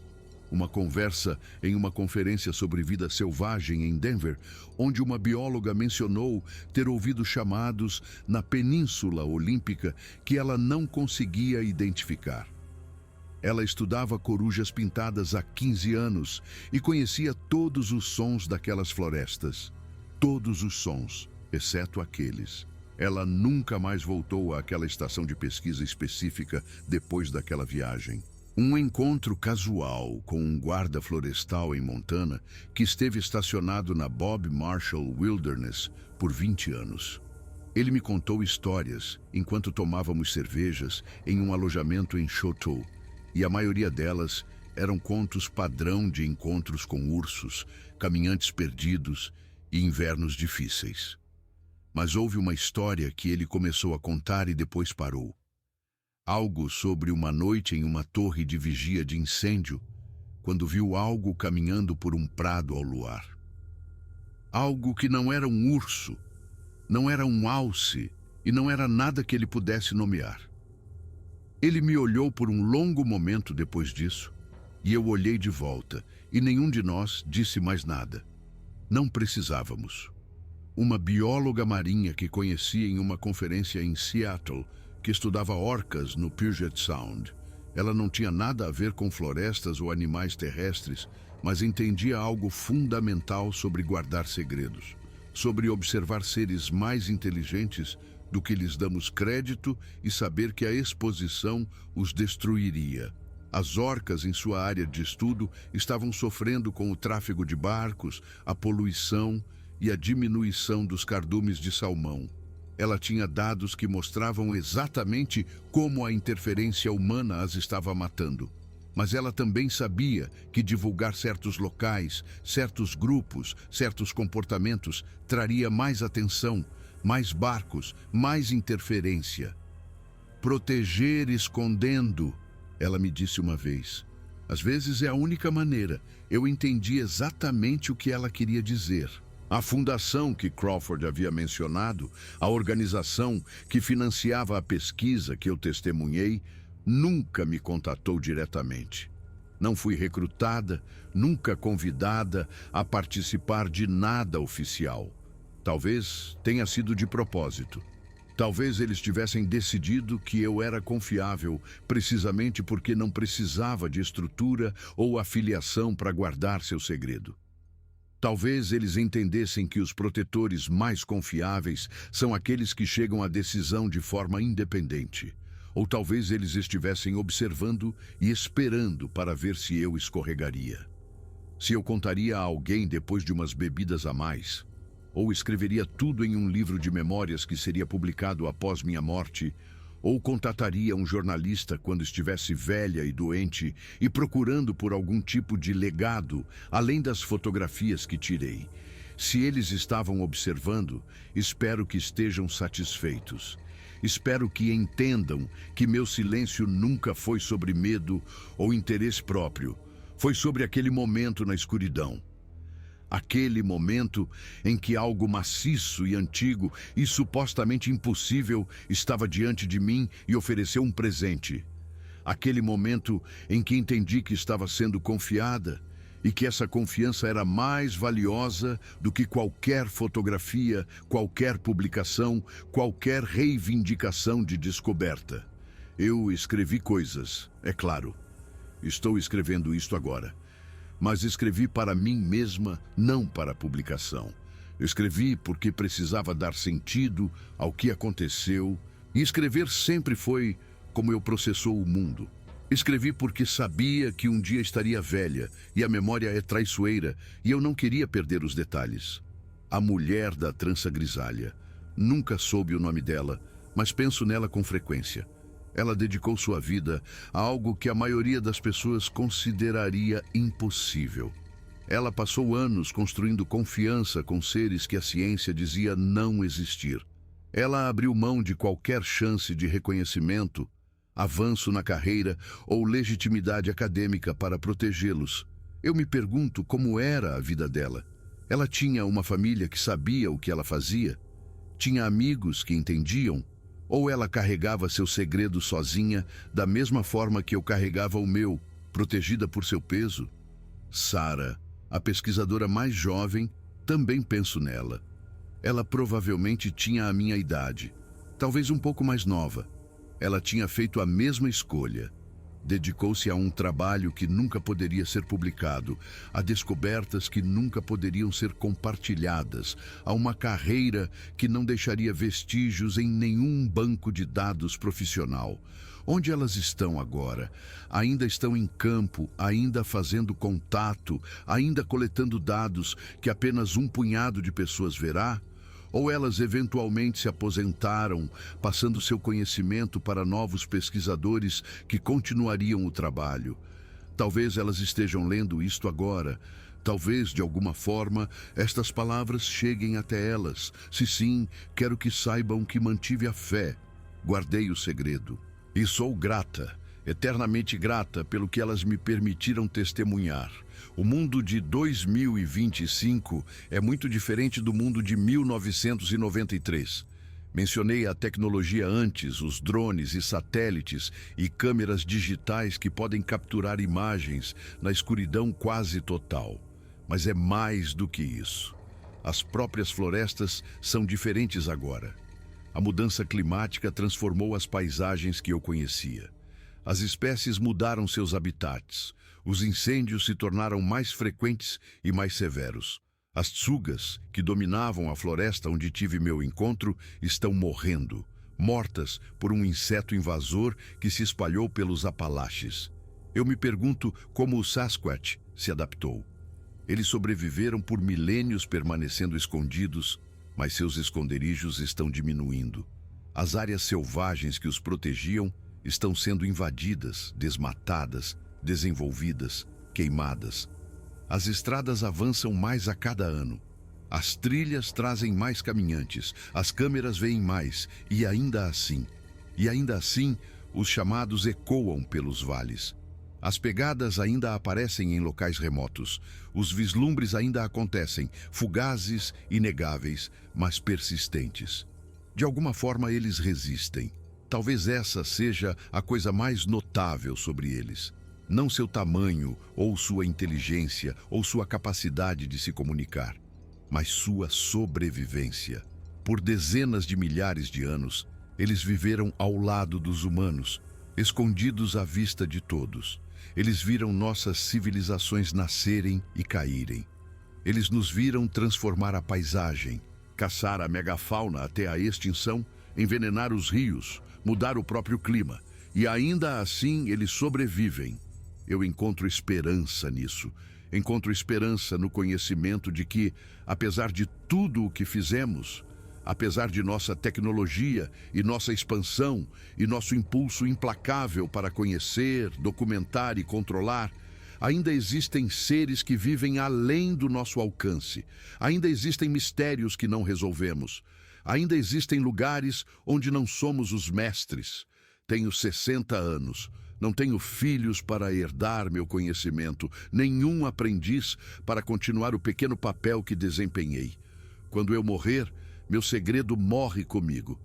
Uma conversa em uma conferência sobre vida selvagem em Denver, onde uma bióloga mencionou ter ouvido chamados na Península Olímpica que ela não conseguia identificar. Ela estudava corujas pintadas há 15 anos e conhecia todos os sons daquelas florestas. Todos os sons, exceto aqueles. Ela nunca mais voltou àquela estação de pesquisa específica depois daquela viagem. Um encontro casual com um guarda florestal em Montana que esteve estacionado na Bob Marshall Wilderness por 20 anos. Ele me contou histórias enquanto tomávamos cervejas em um alojamento em Choteau, e a maioria delas eram contos padrão de encontros com ursos, caminhantes perdidos e invernos difíceis. Mas houve uma história que ele começou a contar e depois parou. Algo sobre uma noite em uma torre de vigia de incêndio, quando viu algo caminhando por um prado ao luar. Algo que não era um urso, não era um alce e não era nada que ele pudesse nomear. Ele me olhou por um longo momento depois disso, e eu olhei de volta, e nenhum de nós disse mais nada. Não precisávamos. Uma bióloga marinha que conheci em uma conferência em Seattle, que estudava orcas no Puget Sound. Ela não tinha nada a ver com florestas ou animais terrestres, mas entendia algo fundamental sobre guardar segredos, sobre observar seres mais inteligentes do que lhes damos crédito e saber que a exposição os destruiria. As orcas em sua área de estudo estavam sofrendo com o tráfego de barcos, a poluição e a diminuição dos cardumes de salmão. Ela tinha dados que mostravam exatamente como a interferência humana as estava matando. Mas ela também sabia que divulgar certos locais, certos grupos, certos comportamentos traria mais atenção, mais barcos, mais interferência. Proteger escondendo, ela me disse uma vez. Às vezes é a única maneira. Eu entendi exatamente o que ela queria dizer. A fundação que Crawford havia mencionado, a organização que financiava a pesquisa que eu testemunhei, nunca me contatou diretamente. Não fui recrutada, nunca convidada a participar de nada oficial. Talvez tenha sido de propósito. Talvez eles tivessem decidido que eu era confiável, precisamente porque não precisava de estrutura ou afiliação para guardar seu segredo. Talvez eles entendessem que os protetores mais confiáveis são aqueles que chegam à decisão de forma independente. Ou talvez eles estivessem observando e esperando para ver se eu escorregaria. Se eu contaria a alguém depois de umas bebidas a mais, ou escreveria tudo em um livro de memórias que seria publicado após minha morte, ou contataria um jornalista quando estivesse velha e doente e procurando por algum tipo de legado, além das fotografias que tirei. Se eles estavam observando, espero que estejam satisfeitos. Espero que entendam que meu silêncio nunca foi sobre medo ou interesse próprio. Foi sobre aquele momento na escuridão. Aquele momento em que algo maciço e antigo e supostamente impossível estava diante de mim e ofereceu um presente. Aquele momento em que entendi que estava sendo confiada e que essa confiança era mais valiosa do que qualquer fotografia, qualquer publicação, qualquer reivindicação de descoberta. Eu escrevi coisas, é claro. Estou escrevendo isto agora. Mas escrevi para mim mesma, não para publicação. Escrevi porque precisava dar sentido ao que aconteceu, e escrever sempre foi como eu processou o mundo. Escrevi porque sabia que um dia estaria velha, e a memória é traiçoeira, e eu não queria perder os detalhes. A mulher da trança grisalha. Nunca soube o nome dela, mas penso nela com frequência. Ela dedicou sua vida a algo que a maioria das pessoas consideraria impossível. Ela passou anos construindo confiança com seres que a ciência dizia não existir. Ela abriu mão de qualquer chance de reconhecimento, avanço na carreira ou legitimidade acadêmica para protegê-los. Eu me pergunto como era a vida dela. Ela tinha uma família que sabia o que ela fazia? Tinha amigos que entendiam? Ou ela carregava seu segredo sozinha, da mesma forma que eu carregava o meu, protegida por seu peso? Sarah, a pesquisadora mais jovem, também penso nela. Ela provavelmente tinha a minha idade, talvez um pouco mais nova. Ela tinha feito a mesma escolha. Dedicou-se a um trabalho que nunca poderia ser publicado, a descobertas que nunca poderiam ser compartilhadas, a uma carreira que não deixaria vestígios em nenhum banco de dados profissional. Onde elas estão agora? Ainda estão em campo, ainda fazendo contato, ainda coletando dados que apenas um punhado de pessoas verá? Ou elas eventualmente se aposentaram, passando seu conhecimento para novos pesquisadores que continuariam o trabalho? Talvez elas estejam lendo isto agora. Talvez, de alguma forma, estas palavras cheguem até elas. Se sim, quero que saibam que mantive a fé, guardei o segredo. E sou grata, eternamente grata, pelo que elas me permitiram testemunhar. O mundo de 2025 é muito diferente do mundo de 1993. Mencionei a tecnologia antes, os drones e satélites e câmeras digitais que podem capturar imagens na escuridão quase total. Mas é mais do que isso. As próprias florestas são diferentes agora. A mudança climática transformou as paisagens que eu conhecia. As espécies mudaram seus habitats. Os incêndios se tornaram mais frequentes e mais severos. As tsugas, que dominavam a floresta onde tive meu encontro, estão morrendo, mortas por um inseto invasor que se espalhou pelos Apalaches. Eu me pergunto como o Sasquatch se adaptou. Eles sobreviveram por milênios permanecendo escondidos, mas seus esconderijos estão diminuindo. As áreas selvagens que os protegiam estão sendo invadidas, desmatadas, desenvolvidas, queimadas. As estradas avançam mais a cada ano. As trilhas trazem mais caminhantes, as câmeras veem mais, e ainda assim, os chamados ecoam pelos vales. As pegadas ainda aparecem em locais remotos. Os vislumbres ainda acontecem, fugazes, inegáveis, mas persistentes. De alguma forma eles resistem. Talvez essa seja a coisa mais notável sobre eles. Não seu tamanho, ou sua inteligência, ou sua capacidade de se comunicar, mas sua sobrevivência. Por dezenas de milhares de anos, eles viveram ao lado dos humanos, escondidos à vista de todos. Eles viram nossas civilizações nascerem e caírem. Eles nos viram transformar a paisagem, caçar a megafauna até a extinção, envenenar os rios, mudar o próprio clima. E ainda assim eles sobrevivem. Eu encontro esperança nisso. Encontro esperança no conhecimento de que, apesar de tudo o que fizemos, apesar de nossa tecnologia e nossa expansão e nosso impulso implacável para conhecer, documentar e controlar, ainda existem seres que vivem além do nosso alcance. Ainda existem mistérios que não resolvemos. Ainda existem lugares onde não somos os mestres. Tenho 60 anos. Não tenho filhos para herdar meu conhecimento, nenhum aprendiz para continuar o pequeno papel que desempenhei. Quando eu morrer, meu segredo morre comigo.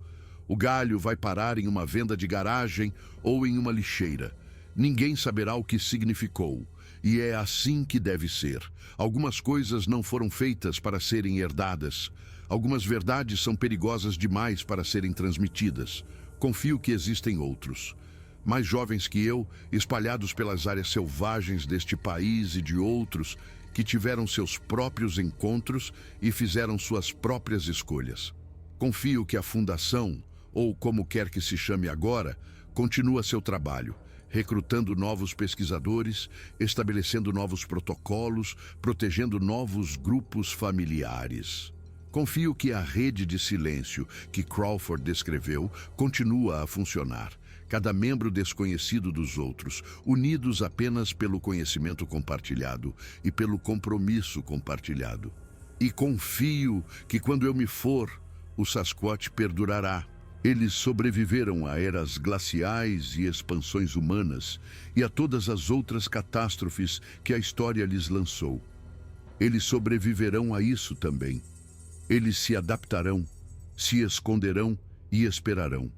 O galho vai parar em uma venda de garagem ou em uma lixeira. Ninguém saberá o que significou. E é assim que deve ser. Algumas coisas não foram feitas para serem herdadas. Algumas verdades são perigosas demais para serem transmitidas. Confio que existem outros. Mais jovens que eu, espalhados pelas áreas selvagens deste país e de outros, que tiveram seus próprios encontros e fizeram suas próprias escolhas. Confio que a Fundação, ou como quer que se chame agora, continua seu trabalho, recrutando novos pesquisadores, estabelecendo novos protocolos, protegendo novos grupos familiares. Confio que a rede de silêncio que Crawford descreveu continua a funcionar. Cada membro desconhecido dos outros, unidos apenas pelo conhecimento compartilhado e pelo compromisso compartilhado. E confio que quando eu me for, o Sasquatch perdurará. Eles sobreviveram a eras glaciais e expansões humanas e a todas as outras catástrofes que a história lhes lançou. Eles sobreviverão a isso também. Eles se adaptarão, se esconderão e esperarão.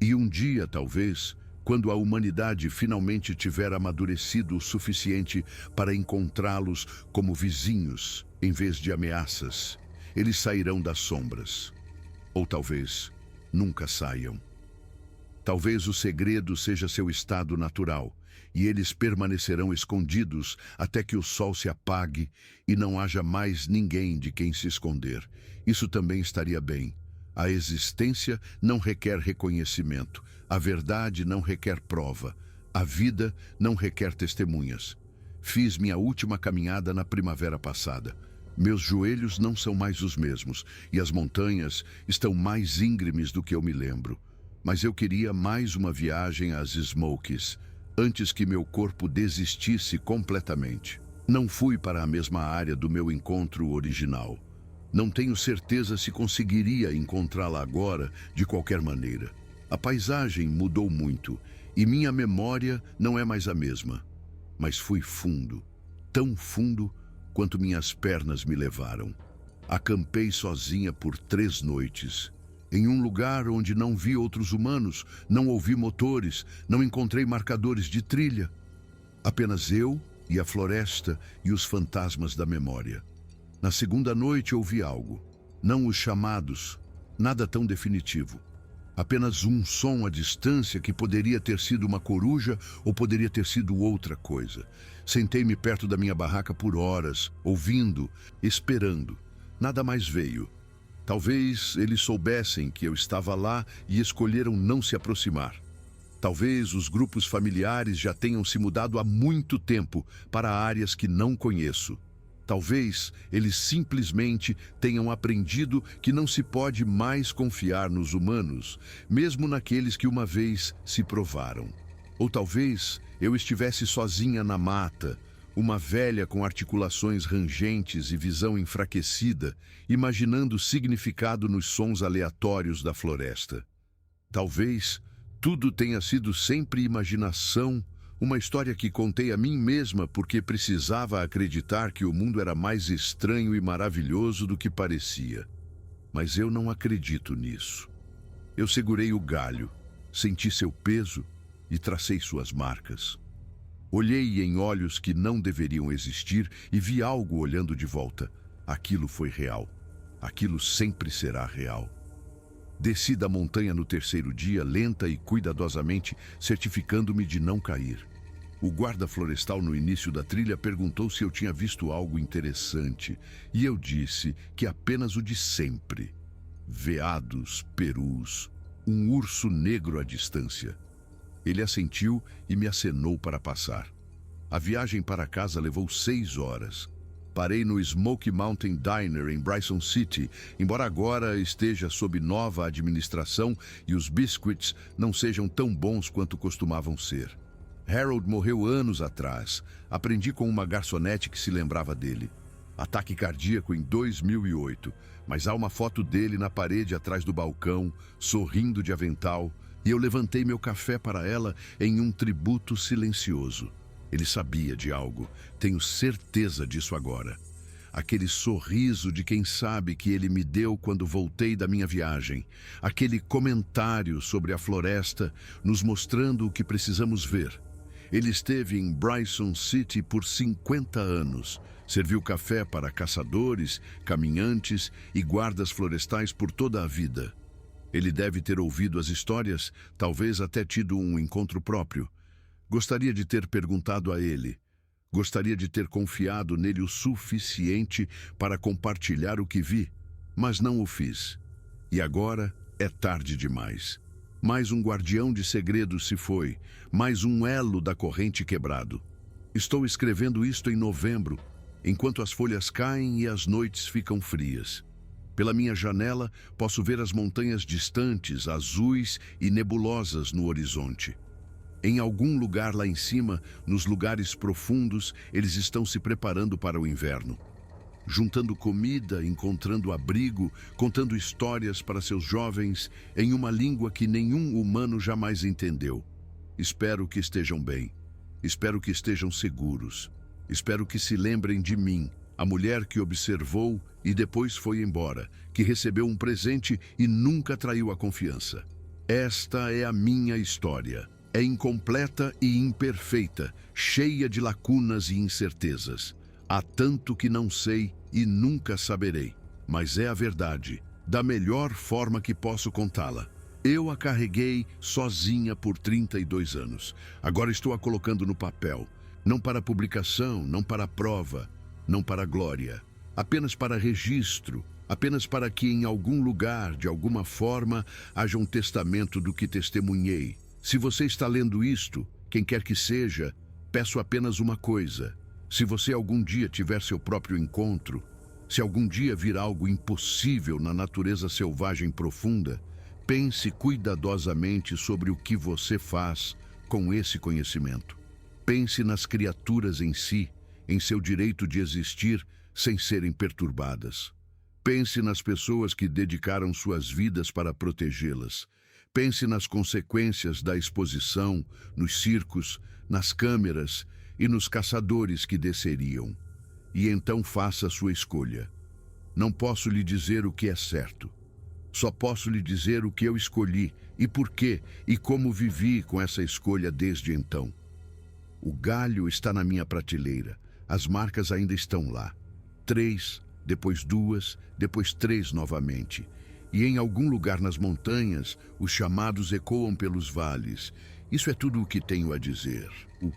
E um dia, talvez, quando a humanidade finalmente tiver amadurecido o suficiente para encontrá-los como vizinhos, em vez de ameaças, eles sairão das sombras. Ou talvez nunca saiam. Talvez o segredo seja seu estado natural, e eles permanecerão escondidos até que o sol se apague e não haja mais ninguém de quem se esconder. Isso também estaria bem. A existência não requer reconhecimento, a verdade não requer prova, a vida não requer testemunhas. Fiz minha última caminhada na primavera passada. Meus joelhos não são mais os mesmos e as montanhas estão mais íngremes do que eu me lembro. Mas eu queria mais uma viagem às Smokies, antes que meu corpo desistisse completamente. Não fui para a mesma área do meu encontro original. Não tenho certeza se conseguiria encontrá-la agora de qualquer maneira. A paisagem mudou muito e minha memória não é mais a mesma. Mas fui fundo, tão fundo quanto minhas pernas me levaram. Acampei sozinha por 3 noites, em um lugar onde não vi outros humanos, não ouvi motores, não encontrei marcadores de trilha. Apenas eu e a floresta e os fantasmas da memória. Na segunda noite ouvi algo, não os chamados, nada tão definitivo. Apenas um som à distância que poderia ter sido uma coruja ou poderia ter sido outra coisa. Sentei-me perto da minha barraca por horas, ouvindo, esperando. Nada mais veio. Talvez eles soubessem que eu estava lá e escolheram não se aproximar. Talvez os grupos familiares já tenham se mudado há muito tempo para áreas que não conheço. Talvez eles simplesmente tenham aprendido que não se pode mais confiar nos humanos, mesmo naqueles que uma vez se provaram. Ou talvez eu estivesse sozinha na mata, uma velha com articulações rangentes e visão enfraquecida, imaginando o significado nos sons aleatórios da floresta. Talvez tudo tenha sido sempre imaginação, uma história que contei a mim mesma porque precisava acreditar que o mundo era mais estranho e maravilhoso do que parecia. Mas eu não acredito nisso. Eu segurei o galho, senti seu peso e tracei suas marcas. Olhei em olhos que não deveriam existir e vi algo olhando de volta. Aquilo foi real. Aquilo sempre será real. Desci da montanha no 3º dia, lenta e cuidadosamente, certificando-me de não cair. O guarda florestal no início da trilha perguntou se eu tinha visto algo interessante, e eu disse que apenas o de sempre. Veados, perus, um urso negro à distância. Ele assentiu e me acenou para passar. A viagem para casa levou 6 horas. Parei no Smoky Mountain Diner em Bryson City, embora agora esteja sob nova administração e os biscuits não sejam tão bons quanto costumavam ser. Harold morreu anos atrás. Aprendi com uma garçonete que se lembrava dele. Ataque cardíaco em 2008, mas há uma foto dele na parede atrás do balcão, sorrindo de avental, e eu levantei meu café para ela em um tributo silencioso. Ele sabia de algo, tenho certeza disso agora. Aquele sorriso de quem sabe que ele me deu quando voltei da minha viagem. Aquele comentário sobre a floresta, nos mostrando o que precisamos ver. Ele esteve em Bryson City por 50 anos. Serviu café para caçadores, caminhantes e guardas florestais por toda a vida. Ele deve ter ouvido as histórias, talvez até tido um encontro próprio. Gostaria de ter perguntado a ele. Gostaria de ter confiado nele o suficiente para compartilhar o que vi, mas não o fiz. E agora é tarde demais. Mais um guardião de segredos se foi, mais um elo da corrente quebrado. Estou escrevendo isto em novembro, enquanto as folhas caem e as noites ficam frias. Pela minha janela, posso ver as montanhas distantes, azuis e nebulosas no horizonte. Em algum lugar lá em cima, nos lugares profundos, eles estão se preparando para o inverno. Juntando comida, encontrando abrigo, contando histórias para seus jovens em uma língua que nenhum humano jamais entendeu. Espero que estejam bem. Espero que estejam seguros. Espero que se lembrem de mim, a mulher que observou e depois foi embora, que recebeu um presente e nunca traiu a confiança. Esta é a minha história. É incompleta e imperfeita, cheia de lacunas e incertezas. Há tanto que não sei e nunca saberei, mas é a verdade, da melhor forma que posso contá-la. Eu a carreguei sozinha por 32 anos. Agora estou a colocando no papel, não para publicação, não para prova, não para glória, apenas para registro, apenas para que em algum lugar, de alguma forma, haja um testamento do que testemunhei. Se você está lendo isto, quem quer que seja, peço apenas uma coisa. Se você algum dia tiver seu próprio encontro, se algum dia vir algo impossível na natureza selvagem profunda, pense cuidadosamente sobre o que você faz com esse conhecimento. Pense nas criaturas em si, em seu direito de existir sem serem perturbadas. Pense nas pessoas que dedicaram suas vidas para protegê-las. Pense nas consequências da exposição, nos circos, nas câmeras e nos caçadores que desceriam. E então faça sua escolha. Não posso lhe dizer o que é certo. Só posso lhe dizer o que eu escolhi e por quê e como vivi com essa escolha desde então. O galho está na minha prateleira. As marcas ainda estão lá. 3, depois 2, depois 3 novamente. E em algum lugar nas montanhas, os chamados ecoam pelos vales. Isso é tudo o que tenho a dizer. O